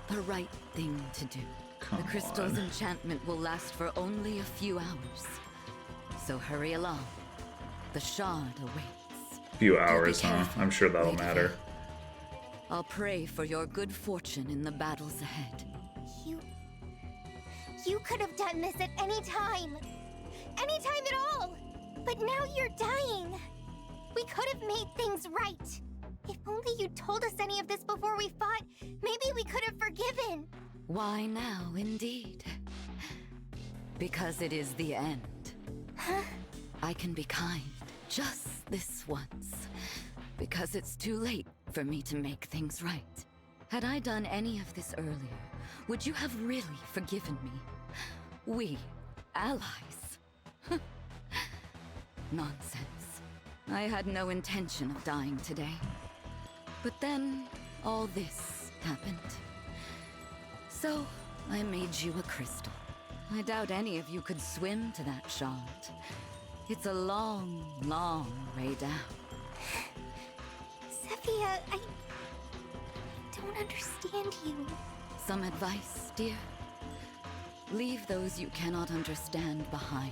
E: the right thing to do.
A: Come
E: The crystal's
A: on.
E: enchantment will last for only a few hours. So hurry along. The shard awaits.
A: Few hours, huh?
E: careful,
A: I'm sure that'll
E: Lady
A: matter.
E: Vale. I'll pray for your good fortune in the battles ahead.
C: You could have done this at any time. Any time at all. But now you're dying. We could have made things right. If only you'd told us any of this before we fought, maybe we could have forgiven.
E: Why now, indeed? Because it is the end.
C: Huh?
E: I can be kind, just this once. Because it's too late for me to make things right. Had I done any of this earlier, would you have really forgiven me? We, allies. Nonsense. I had no intention of dying today. But then, all this happened. So, I made you a crystal. I doubt any of you could swim to that shard. It's a long, long way down.
C: Zephyr, I don't understand you.
E: Some advice, dear? Leave those you cannot understand behind.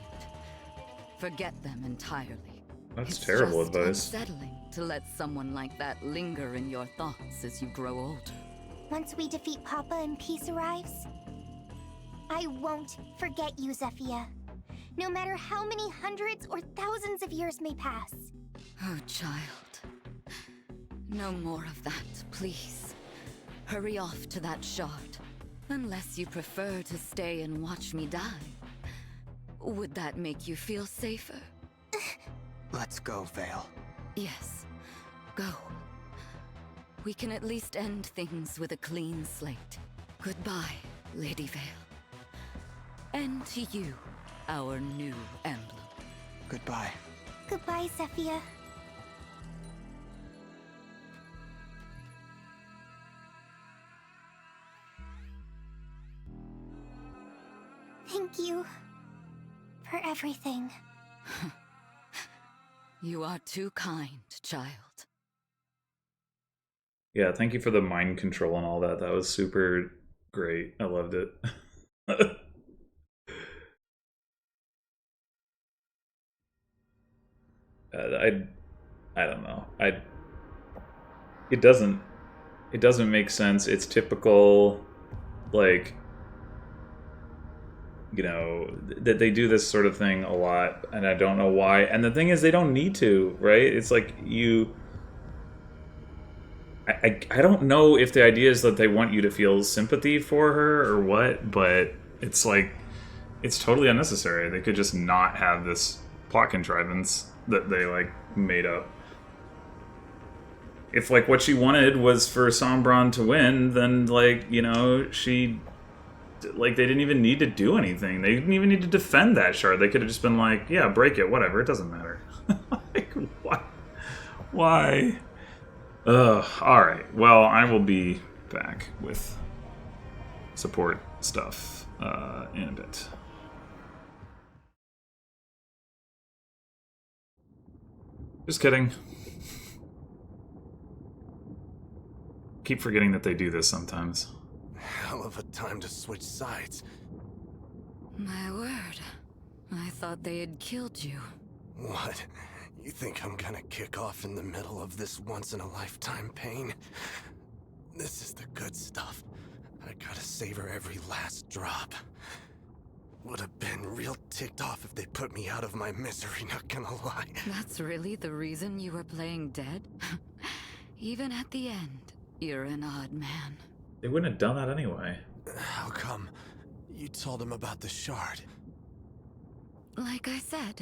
E: Forget them entirely.
A: That's
E: It's
A: terrible
E: just
A: advice.
E: unsettling to let someone like that linger in your thoughts as you grow older.
C: Once we defeat Papa and peace arrives, I won't forget you, Zephyr. No matter how many hundreds or thousands of years may pass.
E: Oh, child. No more of that, please. Hurry off to that shard. Unless you prefer to stay and watch me die. Would that make you feel safer?
D: Let's go, Vale.
E: Yes. Go. We can at least end things with a clean slate. Goodbye, Lady Vale. And to you, our new emblem.
D: Goodbye.
C: Goodbye, Zephyr. Thank you for everything.
E: You are too kind, child.
A: Yeah, thank you for the mind control and all that. That was super great. I loved it. I don't know. It doesn't make sense. It's typical, like, you know, that they do this sort of thing a lot, and I don't know why. And the thing is, they don't need to, right? It's like I don't know if the idea is that they want you to feel sympathy for her or what, but it's like, it's totally unnecessary. They could just not have this plot contrivance that they, like, made up. If, like, what she wanted was for Sombron to win, then, like, you know, like, they didn't even need to do anything. They didn't even need to defend that shard. They could have just been like, yeah, break it, whatever, it doesn't matter. Like, what? Why? Ugh, alright. Well, I will be back with support stuff in a bit. Just kidding. Keep forgetting that they do this sometimes.
B: Hell of a time to switch sides.
E: My word. I thought they had killed you.
B: What? You think I'm gonna kick off in the middle of this once-in-a-lifetime pain? This is the good stuff. I gotta savor every last drop. Would have been real ticked off if they put me out of my misery, not gonna lie.
E: That's really the reason you were playing dead? Even at the end, you're an odd man.
A: They wouldn't have done that anyway.
B: How come? You told him about the shard.
E: Like I said,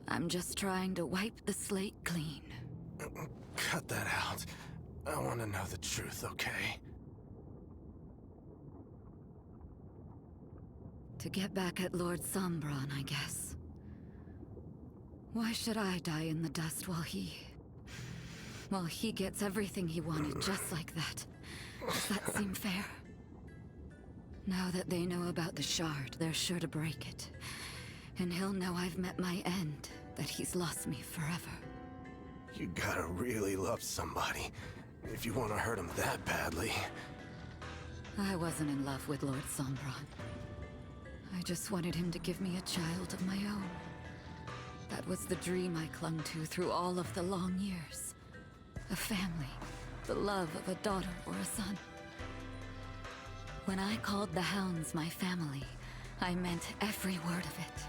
E: I'm just trying to wipe the slate clean.
B: Cut that out. I want to know the truth, okay?
E: To get back at Lord Sombron, I guess. Why should I die in the dust while he gets everything he wanted just like that? Does that seem fair? Now that they know about the shard, they're sure to break it. And he'll know I've met my end, that he's lost me forever.
B: You gotta really love somebody if you want to hurt him that badly.
E: I wasn't in love with Lord Sombron. I just wanted him to give me a child of my own. That was the dream I clung to through all of the long years. A family, the love of a daughter or a son. When I called the hounds my family, I meant every word of it.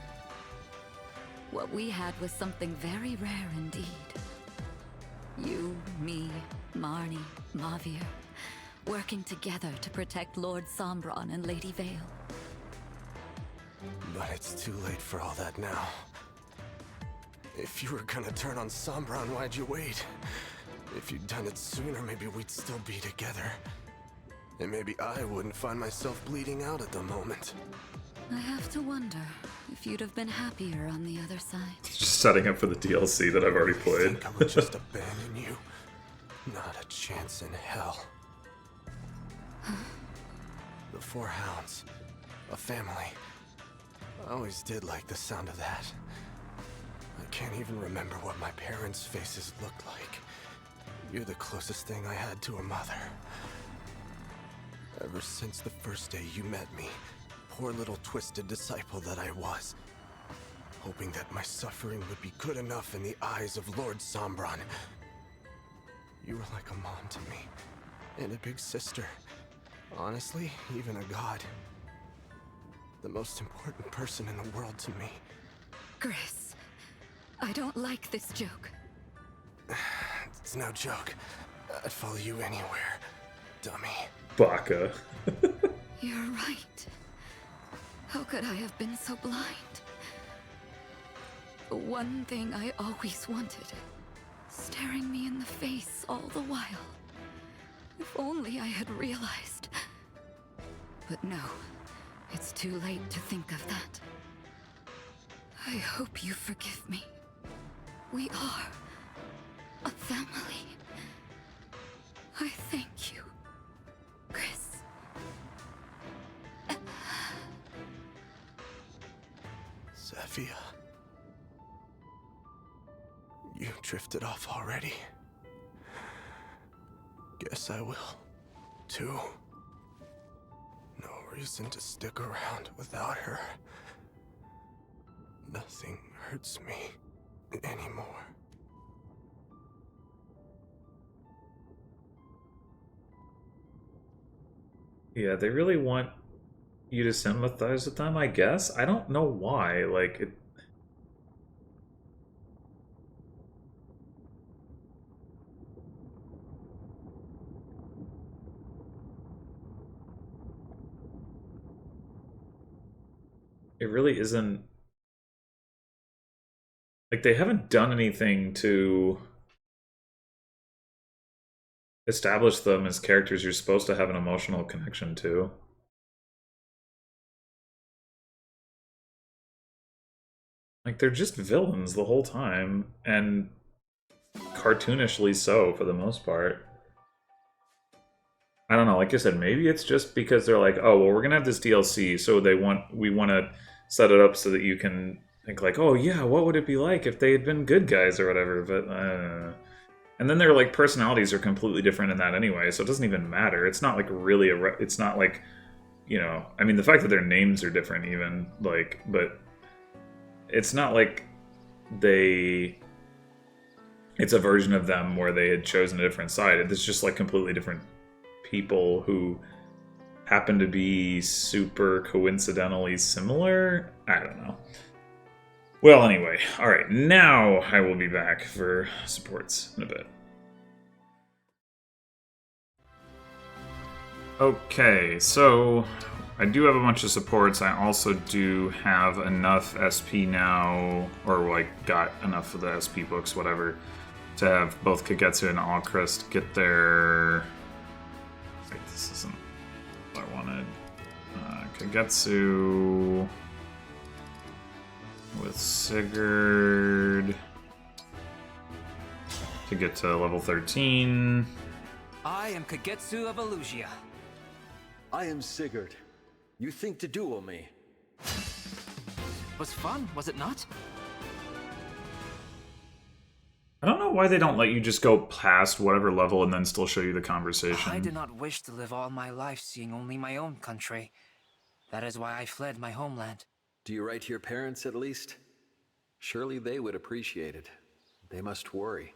E: What we had was something very rare indeed. You, me, Marnie, Mavir, working together to protect Lord Sombron and Lady Vale.
B: But it's too late for all that now. If you were gonna turn on Sombron, why'd you wait? If you'd done it sooner, maybe we'd still be together. And maybe I wouldn't find myself bleeding out at the moment.
E: I have to wonder if you'd have been happier on the other side.
A: Just setting up for the DLC that I've already
B: I
A: played.
B: think I would just abandon you. Not a chance in hell. The Four Hounds. A family. I always did like the sound of that. I can't even remember what my parents' faces looked like. You're the closest thing I had to a mother. Ever since the first day you met me, poor little twisted disciple that I was, hoping that my suffering would be good enough in the eyes of Lord Sombron. You were like a mom to me, and a big sister. Honestly, even a god. The most important person in the world to me.
E: Chris, I don't like this joke.
B: It's no joke. I'd follow you anywhere, dummy.
A: Baka.
E: You're right. How could I have been so blind? The one thing I always wanted, staring me in the face all the while. If only I had realized. But no, it's too late to think of that. I hope you forgive me. We are a family. I thank you, Chris.
B: Zephyr. You drifted off already. Guess I will, too. No reason to stick around without her. Nothing hurts me anymore.
A: Yeah, they really want you to sympathize with them, I guess. I don't know why. Like, it... it really isn't... Like, they haven't done anything to establish them as characters you're supposed to have an emotional connection to. Like, they're just villains the whole time, and cartoonishly so for the most part. I don't know, like I said, maybe it's just because they're like, oh, well, we're gonna have this DLC, so we want to set it up so that you can think like, oh yeah, what would it be like if they had been good guys or whatever, but and then their like personalities are completely different in that anyway, so it doesn't even matter. It's not like really it's not like, you know, I mean, the fact that their names are different even, like, but it's not like it's a version of them where they had chosen a different side. It's just like completely different people who happen to be super coincidentally similar. I don't know. Well, anyway, alright, now I will be back for supports in a bit. Okay, so I do have a bunch of supports. I also do have enough SP now, or like got enough of the SP books, whatever, to have both Kagetsu and Allcrest get their... Wait, this isn't what I wanted. Kagetsu with Sigurd to get to level 13.
F: I am Kagetsu of Elusia.
G: I am Sigurd. You think to duel me?
F: Was fun, was it not?
A: I don't know why they don't let you just go past whatever level and then still show you the conversation.
F: I did not wish to live all my life seeing only my own country. That is why I fled my homeland.
G: Do you write to your parents at least? Surely they would appreciate it. They must worry.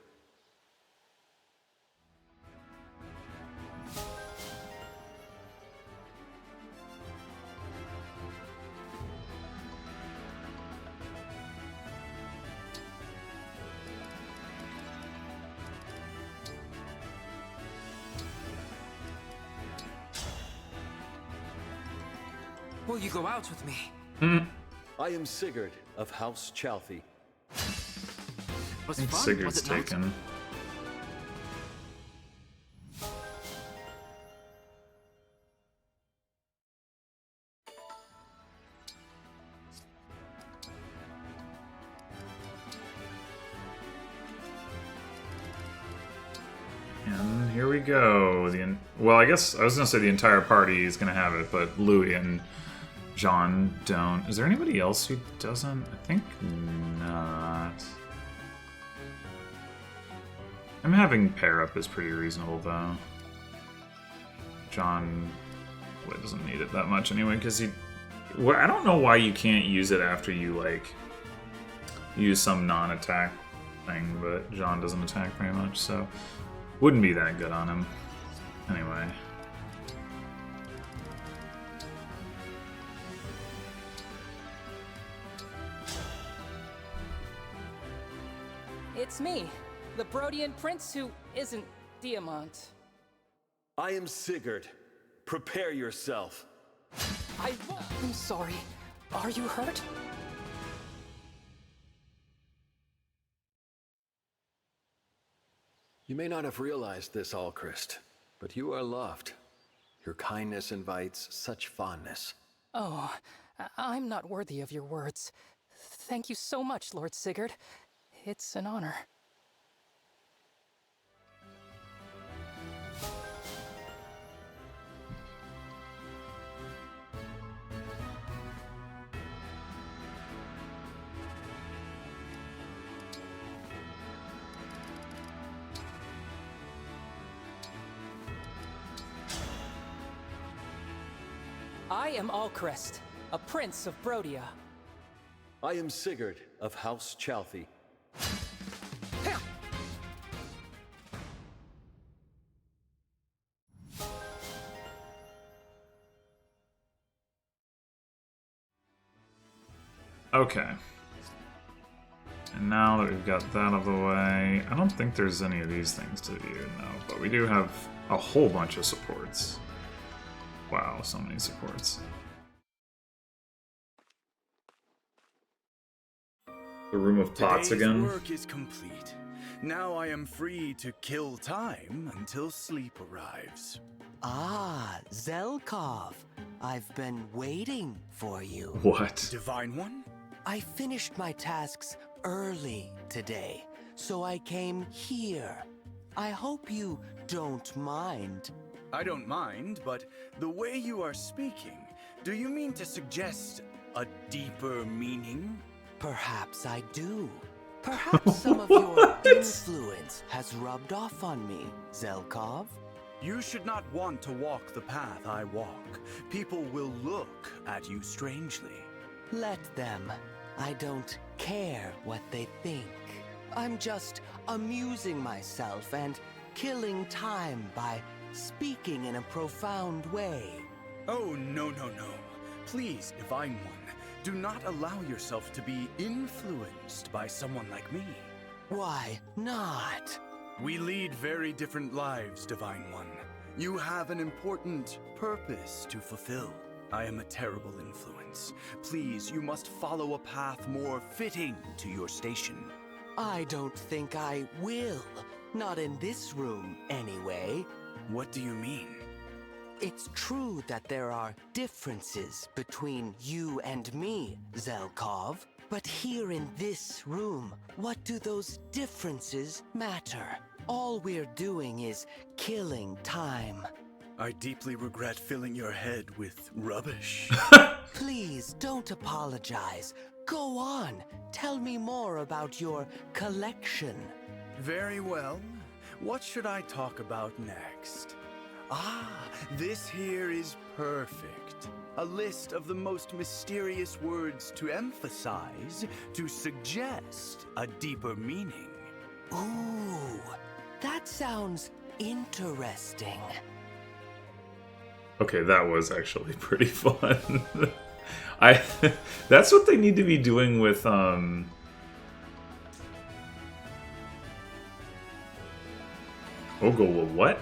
F: Will you go out with me?
G: I am Sigurd of House Chalthy.
F: Was
A: I think
F: fun,
A: Sigurd's
F: was it not?
A: taken. And here we go. Well, I guess I was going to say the entire party is going to have it, but Louis and John don't. Is there anybody else who doesn't? I think not. I'm having pair up is pretty reasonable, though. John doesn't need it that much anyway, because he... Well, I don't know why you can't use it after you, like, use some non-attack thing, but John doesn't attack very much, so... Wouldn't be that good on him. Anyway.
H: It's me, the Brodian prince who isn't Diamant.
G: I am Sigurd. Prepare yourself.
H: I'm sorry. Are you hurt?
G: You may not have realized this, Allcrest, but you are loved. Your kindness invites such fondness.
H: Oh, I'm not worthy of your words. Thank you so much, Lord Sigurd. It's an honor. I am Allcrest, a prince of Brodia.
G: I am Sigurd of House Chalthy.
A: Okay. And now that we've got that out of the way, I don't think there's any of these things to do, no. But we do have a whole bunch of supports. Wow, so many supports. The room of pots
I: Today's
A: again.
I: work is complete. Now I am free to kill time until sleep arrives.
J: Ah, Zelkov. I've been waiting for you.
A: What?
I: Divine One?
J: I finished my tasks early today, so I came here. I hope you don't mind.
I: I don't mind, but the way you are speaking, do you mean to suggest a deeper meaning?
J: Perhaps I do. Perhaps some of your influence has rubbed off on me, Zelkov.
I: You should not want to walk the path I walk. People will look at you strangely.
J: Let them. I don't care what they think. I'm just amusing myself and killing time by speaking in a profound way.
I: Oh, no, no, no. Please, Divine One, do not allow yourself to be influenced by someone like me.
J: Why not?
I: We lead very different lives, Divine One. You have an important purpose to fulfill. I am a terrible influence. Please, you must follow a path more fitting to your station.
J: I don't think I will. Not in this room, anyway.
I: What do you mean?
J: It's true that there are differences between you and me, Zelkov. But here in this room, what do those differences matter? All we're doing is killing time.
I: I deeply regret filling your head with rubbish.
J: Please don't apologize. Go on. Tell me more about your collection.
I: Very well. What should I talk about next? Ah, this here is perfect. A list of the most mysterious words to emphasize, to suggest a deeper meaning.
J: Ooh, that sounds interesting.
A: Okay, that was actually pretty fun. That's what they need to be doing with Ogo, what?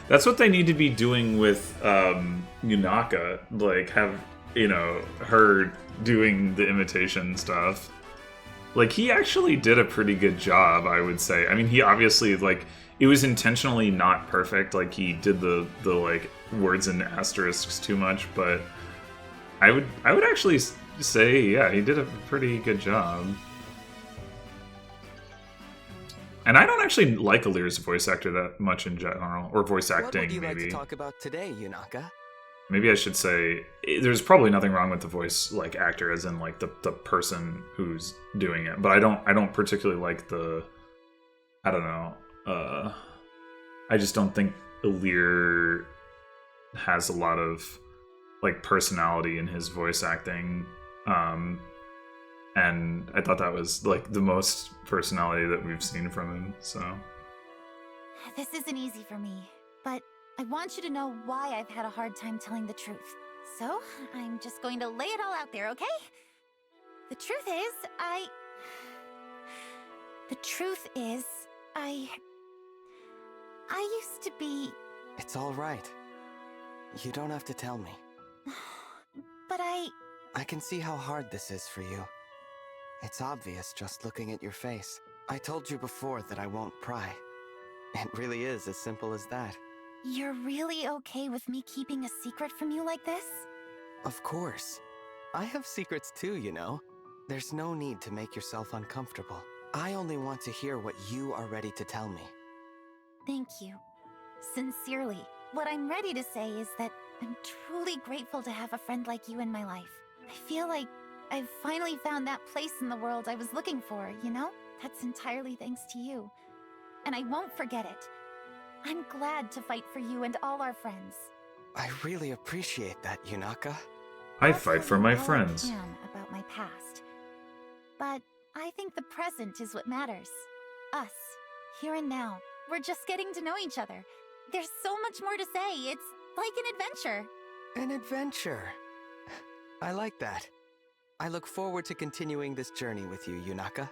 A: That's what they need to be doing with Yunaka. Like, have, you know, her doing the imitation stuff. Like, he actually did a pretty good job, I would say. I mean, he obviously, like, it was intentionally not perfect. Like, he did the like, words and asterisks too much, but I would actually say, yeah, he did a pretty good job. And I don't actually like Alir's voice actor that much in general, or voice acting,
J: What would you
A: maybe.
J: like to talk about today, Yunaka?
A: Maybe I should say there's probably nothing wrong with the voice like actor, as in like the person who's doing it. But I don't particularly like the, I don't know. I just don't think Alir has a lot of like personality in his voice acting. And I thought that was like the most personality that we've seen from him. So
C: This isn't easy for me, but I want you to know why I've had a hard time telling the truth. So, I'm just going to lay it all out there, okay? The truth is, I used to be...
J: It's all right. You don't have to tell me.
C: But
J: I can see how hard this is for you. It's obvious just looking at your face. I told you before that I won't pry. It really is as simple as that.
C: You're really okay with me keeping a secret from you like this?
J: Of course. I have secrets too, you know. There's no need to make yourself uncomfortable. I only want to hear what you are ready to tell me.
C: Thank you. Sincerely. What I'm ready to say is that I'm truly grateful to have a friend like you in my life. I feel like I've finally found that place in the world I was looking for, you know? That's entirely thanks to you. And I won't forget it. I'm glad to fight for you and all our friends.
J: I really appreciate that, Yunaka.
A: I
C: I'll
A: fight
C: tell
A: for
C: you
A: my
C: all I
A: friends.
C: can about my past. But I think the present is what matters. Us, here and now. We're just getting to know each other. There's so much more to say. It's like an adventure.
J: An adventure. I like that. I look forward to continuing this journey with you, Yunaka.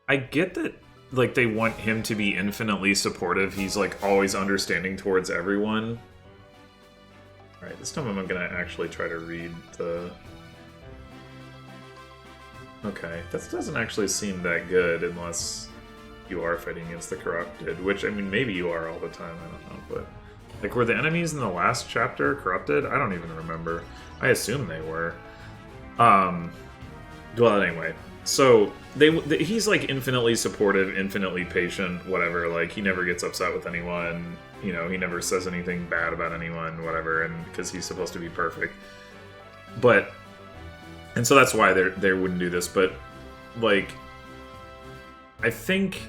A: I get that, like, they want him to be infinitely supportive. He's, like, always understanding towards everyone. Alright, this time I'm gonna actually try to read the Okay, that doesn't actually seem that good unless you are fighting against the corrupted, which, I mean, maybe you are all the time, I don't know, but... Like, were the enemies in the last chapter corrupted? I don't even remember. I assume they were. Well, anyway. So, he's, like, infinitely supportive, infinitely patient, whatever. Like, he never gets upset with anyone. You know, he never says anything bad about anyone, whatever, and because he's supposed to be perfect. But... And so that's why they wouldn't do this, but, like, I think,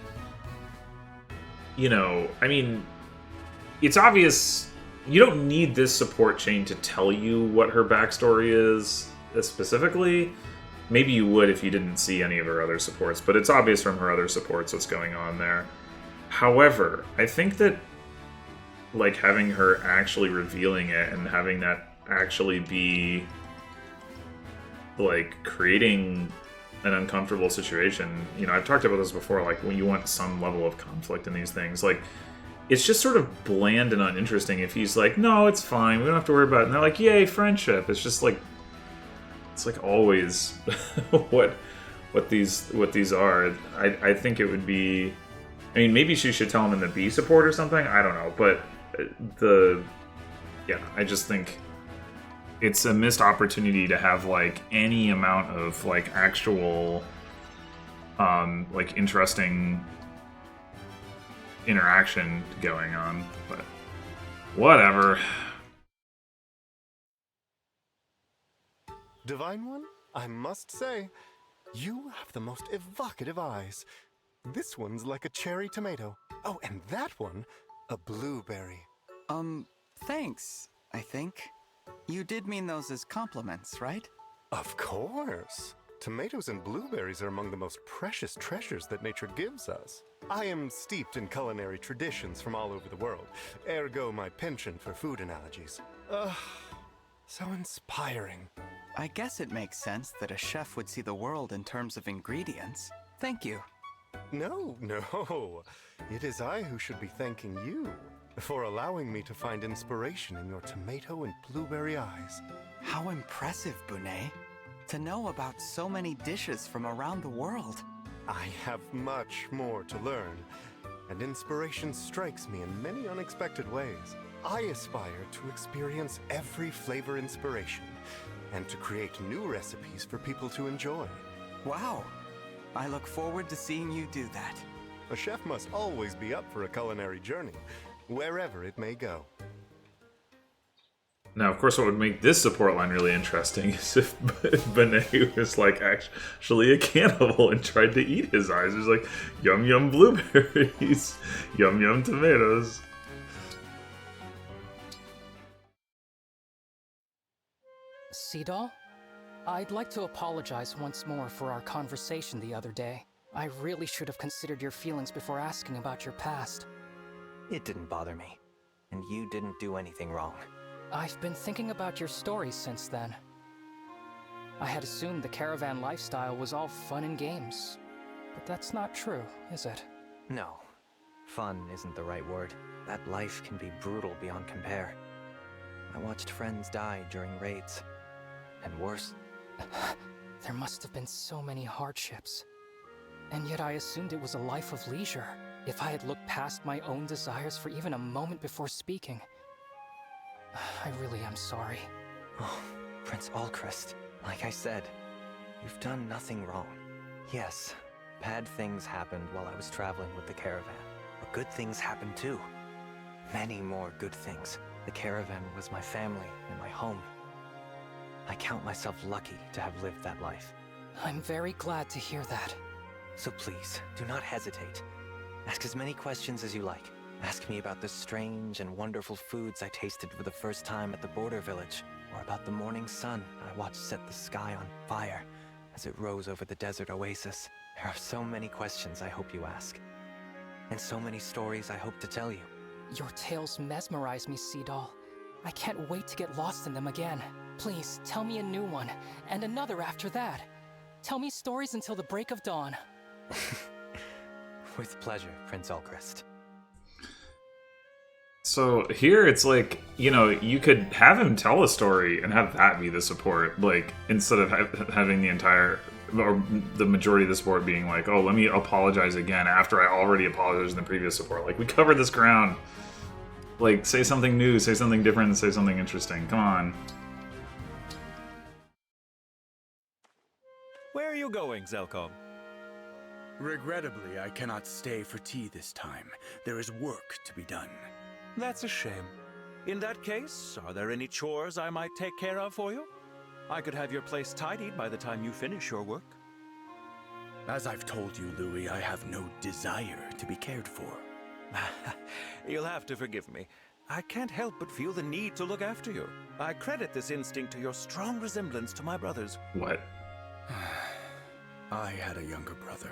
A: you know, I mean, it's obvious, you don't need this support chain to tell you what her backstory is, specifically. Maybe you would if you didn't see any of her other supports, but it's obvious from her other supports what's going on there. However, I think that, like, having her actually revealing it and having that actually be... like, creating an uncomfortable situation. You know, I've talked about this before, like, when you want some level of conflict in these things, like, it's just sort of bland and uninteresting if he's like, no, it's fine, we don't have to worry about it. And they're like, yay, friendship. It's just like, it's like always what these are. I think it would be, I mean, maybe she should tell him in the B support or something, I don't know, but I just think it's a missed opportunity to have, like, any amount of, like, actual, like, interesting interaction going on, but whatever.
K: Divine One, I must say, you have the most evocative eyes. This one's like a cherry tomato. Oh, and that one, a blueberry.
L: Thanks, I think. You did mean those as compliments, right?
K: Of course. Tomatoes and blueberries are among the most precious treasures that nature gives us. I am steeped in culinary traditions from all over the world, ergo my penchant for food analogies. So inspiring.
L: I guess it makes sense that a chef would see the world in terms of ingredients. Thank you.
K: No. It is I who should be thanking you for allowing me to find inspiration in your tomato and blueberry eyes.
L: How impressive, Bonet. To know about so many dishes from around the world.
K: I have much more to learn, and inspiration strikes me in many unexpected ways. I aspire to experience every flavor inspiration, and to create new recipes for people to enjoy.
L: Wow. I look forward to seeing you do that.
K: A chef must always be up for a culinary journey, wherever it may go.
A: Now, of course, what would make this support line really interesting is if Benet was, like, actually a cannibal and tried to eat his eyes. It was like, yum yum blueberries, yum yum tomatoes.
H: Seadoll, I'd like to apologize once more for our conversation the other day. I really should have considered your feelings before asking about your past.
F: It didn't bother me, and you didn't do anything wrong.
H: I've been thinking about your story since then. I had assumed the caravan lifestyle was all fun and games, but that's not true, is it?
F: No. Fun isn't the right word. That life can be brutal beyond compare. I watched friends die during raids. And worse.
H: There must have been so many hardships. And yet I assumed it was a life of leisure. If I had looked past my own desires for even a moment before speaking. I really am sorry.
F: Oh, Prince Alchrist, like I said, you've done nothing wrong. Yes, bad things happened while I was traveling with the caravan. But good things happened too. Many more good things. The caravan was my family and my home. I count myself lucky to have lived that life.
H: I'm very glad to hear that.
F: So please, do not hesitate. Ask as many questions as you like. Ask me about the strange and wonderful foods I tasted for the first time at the border village, or about the morning sun I watched set the sky on fire as it rose over the desert oasis. There are so many questions I hope you ask, and so many stories I hope to tell you.
H: Your tales mesmerize me, Seadoll. I can't wait to get lost in them again. Please, tell me a new one, and another after that. Tell me stories until the break of dawn.
F: With pleasure, Prince Alchrist.
A: So here it's like, you know, you could have him tell a story and have that be the support, like, instead of having the entire or the majority of the support being like, oh, let me apologize again after I already apologized in the previous support. Like, we covered this ground. Like, say something new, say something different, say something interesting. Come on.
M: Where are you going, Zelkov?
I: Regrettably, I cannot stay for tea this time. There is work to be done.
M: That's a shame. In that case, are there any chores I might take care of for you? I could have your place tidied by the time you finish your work.
I: As I've told you, Louis, I have no desire to be cared for.
M: You'll have to forgive me. I can't help but feel the need to look after you. I credit this instinct to your strong resemblance to my brothers.
A: What?
I: I had a younger brother.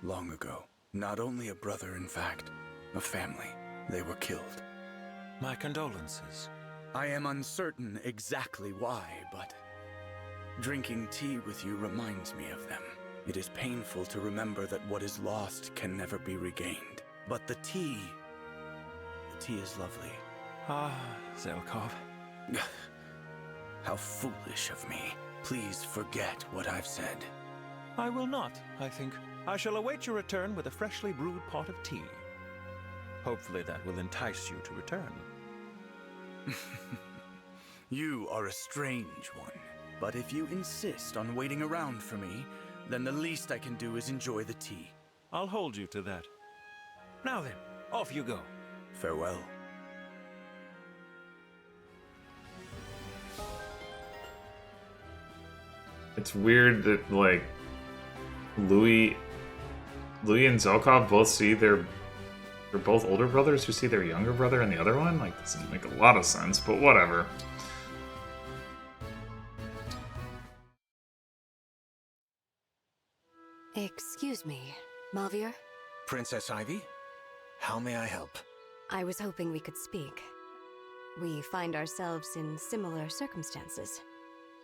I: Long ago. Not only a brother, in fact. A family. They were killed.
M: My condolences.
I: I am uncertain exactly why, but drinking tea with you reminds me of them. It is painful to remember that what is lost can never be regained. But the tea is lovely.
M: Ah, Zelkov.
I: How foolish of me. Please forget what I've said.
M: I will not, I think. I shall await your return with a freshly brewed pot of tea. Hopefully that will entice you to return.
I: You are a strange one. But if you insist on waiting around for me, then the least I can do is enjoy the tea.
M: I'll hold you to that. Now then, off you go.
I: Farewell.
A: It's weird that, like, Louis and Zelkov both see they're both older brothers who see their younger brother in the other one. Like, this doesn't make a lot of sense, but whatever.
N: Excuse me, Mavier?
F: Princess Ivy? How may I help?
N: I was hoping we could speak. We find ourselves in similar circumstances.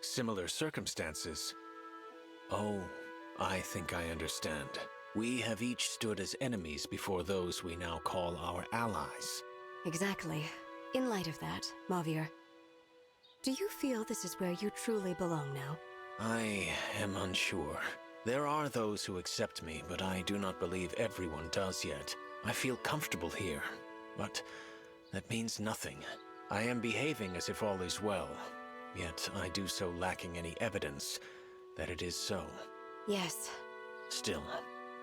F: Similar circumstances? Oh, I think I understand. We have each stood as enemies before those we now call our allies.
N: Exactly. In light of that, Mavier, do you feel this is where you truly belong now?
F: I am unsure. There are those who accept me, but I do not believe everyone does yet. I feel comfortable here, but that means nothing. I am behaving as if all is well, yet I do so lacking any evidence that it is so.
N: Yes.
F: Still,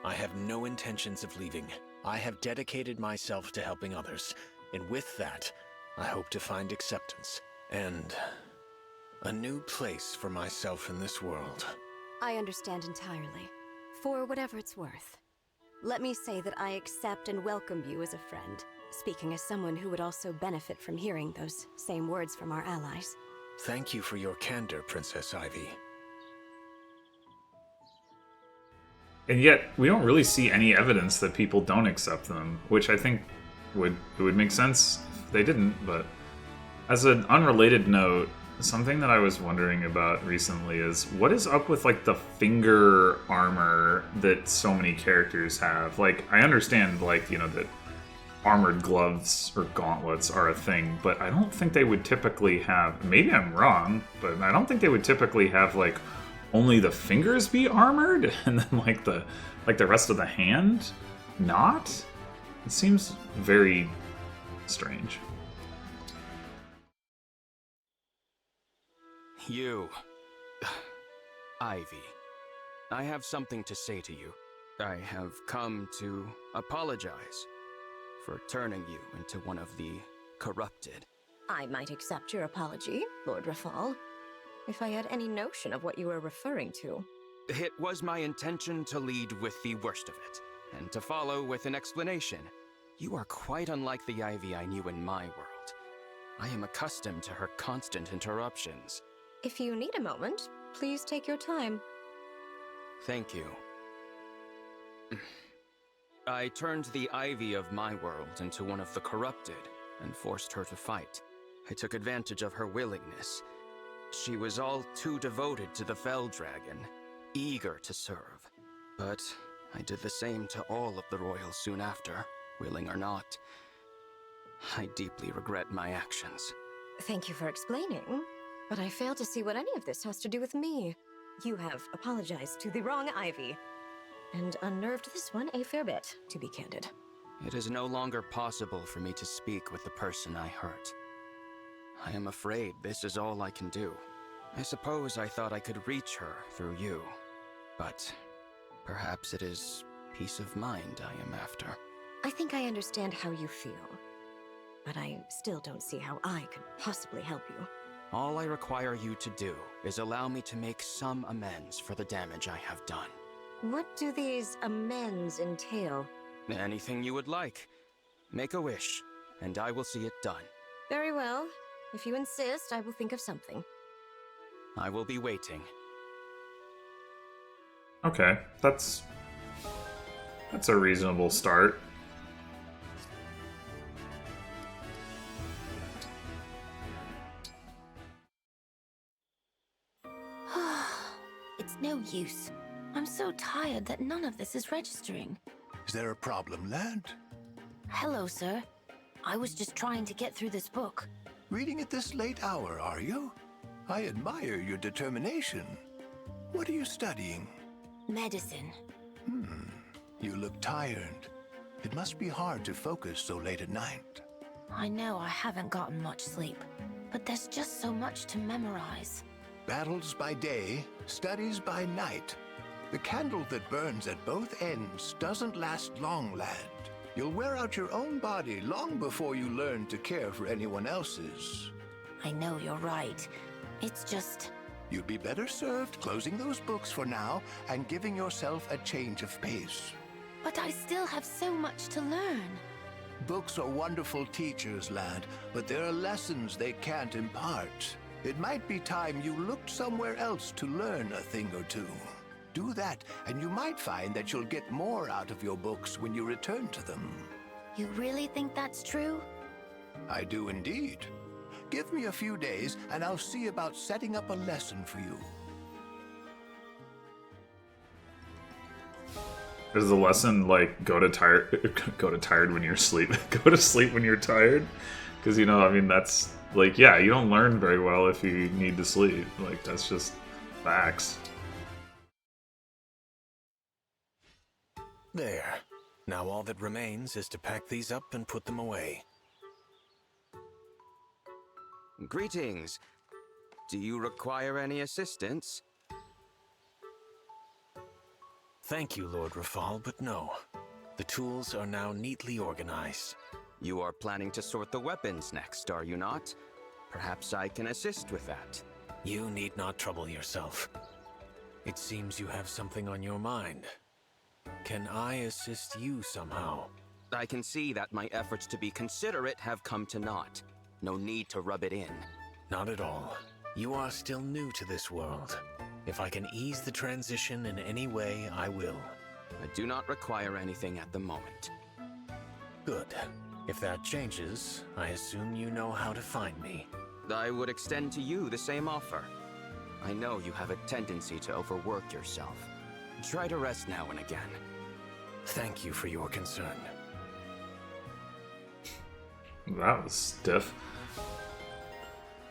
F: I have no intentions of leaving. I have dedicated myself to helping others, and with that, I hope to find acceptance and a new place for myself in this world.
N: I understand entirely. For whatever it's worth. Let me say that I accept and welcome you as a friend, speaking as someone who would also benefit from hearing those same words from our allies.
F: Thank you for your candor, Princess Ivy.
A: And yet, we don't really see any evidence that people don't accept them, which I think would make sense if they didn't, but as an unrelated note, something that I was wondering about recently is what is up with, like, the finger armor that so many characters have? Like, I understand, like, you know, that armored gloves or gauntlets are a thing, but I don't think they would typically have, maybe I'm wrong, but I don't think they would typically have, like, only the fingers be armored and then like the rest of the hand not. It seems very strange.
O: You, Ivy, I have something to say to you. I have come to apologize for turning you into one of the corrupted.
N: I might accept your apology, Lord Rafal, if I had any notion of what you were referring to.
O: It was my intention to lead with the worst of it, and to follow with an explanation. You are quite unlike the Ivy I knew in my world. I am accustomed to her constant interruptions.
N: If you need a moment, please take your time.
O: Thank you. I turned the Ivy of my world into one of the corrupted, and forced her to fight. I took advantage of her willingness. She was all too devoted to the Fell Dragon, eager to serve. But I did the same to all of the royals soon after, willing or not. I deeply regret my actions.
N: Thank you for explaining, but I fail to see what any of this has to do with me.
P: You have apologized to the wrong Ivy, and unnerved this one a fair bit, to be candid.
O: It is no longer possible for me to speak with the person I hurt. I am afraid this is all I can do. I suppose I thought I could reach her through you, but perhaps it is peace of mind I am after.
P: I think I understand how you feel, but I still don't see how I could possibly help you.
O: All I require you to do is allow me to make some amends for the damage I have done.
P: What do these amends entail?
O: Anything you would like. Make a wish, and I will see it done.
P: Very well. If you insist, I will think of something.
O: I will be waiting.
A: Okay, that's a reasonable start.
Q: It's no use. I'm so tired that none of this is registering.
R: Is there a problem, lad?
Q: Hello, sir. I was just trying to get through this book.
R: Reading at this late hour, are you? I admire your determination. What are you studying?
Q: Medicine.
R: You look tired. It must be hard to focus so late at night.
Q: I know I haven't gotten much sleep, but there's just so much to memorize.
R: Battles by day, studies by night. The candle that burns at both ends doesn't last long, lad. You'll wear out your own body long before you learn to care for anyone else's.
Q: I know you're right. It's just...
R: You'd be better served closing those books for now and giving yourself a change of pace.
Q: But I still have so much to learn.
R: Books are wonderful teachers, lad, but there are lessons they can't impart. It might be time you looked somewhere else to learn a thing or two. Do that, and you might find that you'll get more out of your books when you return to them.
Q: You really think that's true?
R: I do indeed. Give me a few days, and I'll see about setting up a lesson for you.
A: Is the lesson like go to tired when you're asleep? Go to sleep when you're tired? Because, you know, I mean, that's like, yeah, you don't learn very well if you need to sleep. Like, that's just facts.
M: There. Now all that remains is to pack these up and put them away.
O: Greetings. Do you require any assistance?
M: Thank you, Lord Rafal, but no. The tools are now neatly organized.
O: You are planning to sort the weapons next, are you not? Perhaps I can assist with that.
M: You need not trouble yourself. It seems you have something on your mind. Can I assist you somehow?
O: I can see that my efforts to be considerate have come to naught. No need to rub it in.
M: Not at all. You are still new to this world. If I can ease the transition in any way, I will.
O: I do not require anything at the moment.
M: Good. If that changes, I assume you know how to find me.
O: I would extend to you the same offer. I know you have a tendency to overwork yourself. Try to rest now and again.
M: Thank you for your concern.
A: That was stiff.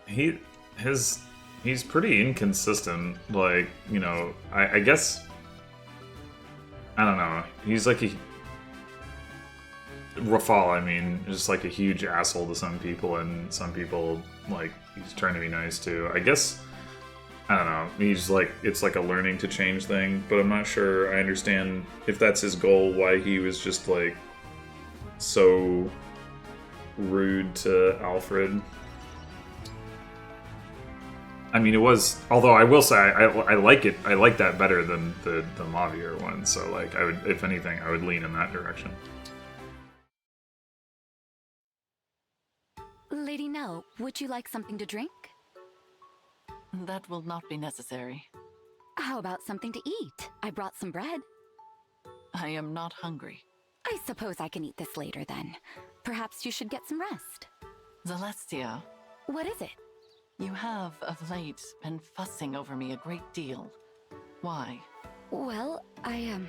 A: He's pretty inconsistent. Like, you know, I guess, I don't know. He's like Rafal, I mean, just like a huge asshole to some people, and some people, like, he's trying to be nice to. I guess, I don't know. He's like, it's like a learning to change thing, but I'm not sure I understand if that's his goal, why he was just like so rude to Alfred. I mean, it was, although I will say I like it. I like that better than the Mavier one. So, like, I would, if anything, I would lean in that direction.
E: Lady Nell, would you like something to drink?
S: That will not be necessary.
E: How about something to eat? I brought some bread.
S: I am not hungry.
E: I suppose I can eat this later then. Perhaps you should get some rest.
S: Celestia.
E: What is it?
S: You have, of late, been fussing over me a great deal. Why?
E: Well, I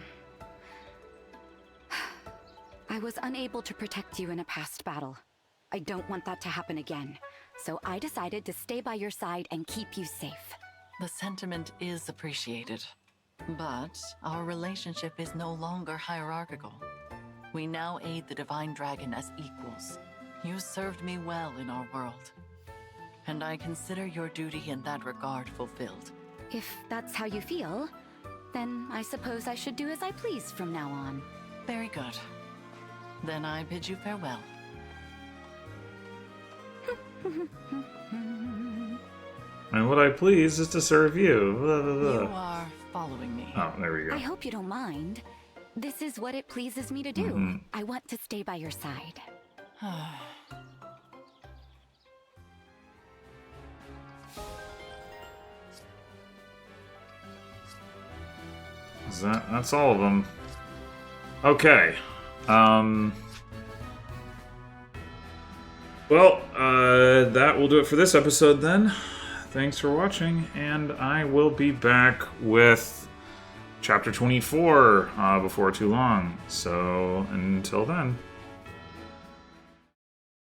E: was unable to protect you in a past battle. I don't want that to happen again. So I decided to stay by your side and keep you safe.
S: The sentiment is appreciated. But our relationship is no longer hierarchical. We now aid the Divine Dragon as equals. You served me well in our world. And I consider your duty in that regard fulfilled.
E: If that's how you feel, then I suppose I should do as I please from now on.
S: Very good. Then I bid you farewell.
A: And what I please is to serve you. Blah, blah, blah.
S: You are following me.
A: Oh, there we go.
E: I hope you don't mind. This is what it pleases me to do.
A: Mm-hmm.
E: I want to stay by your side.
A: That's all of them. Okay. Well, that will do it for this episode then. Thanks for watching, and I will be back with Chapter 24 before too long. So, until then.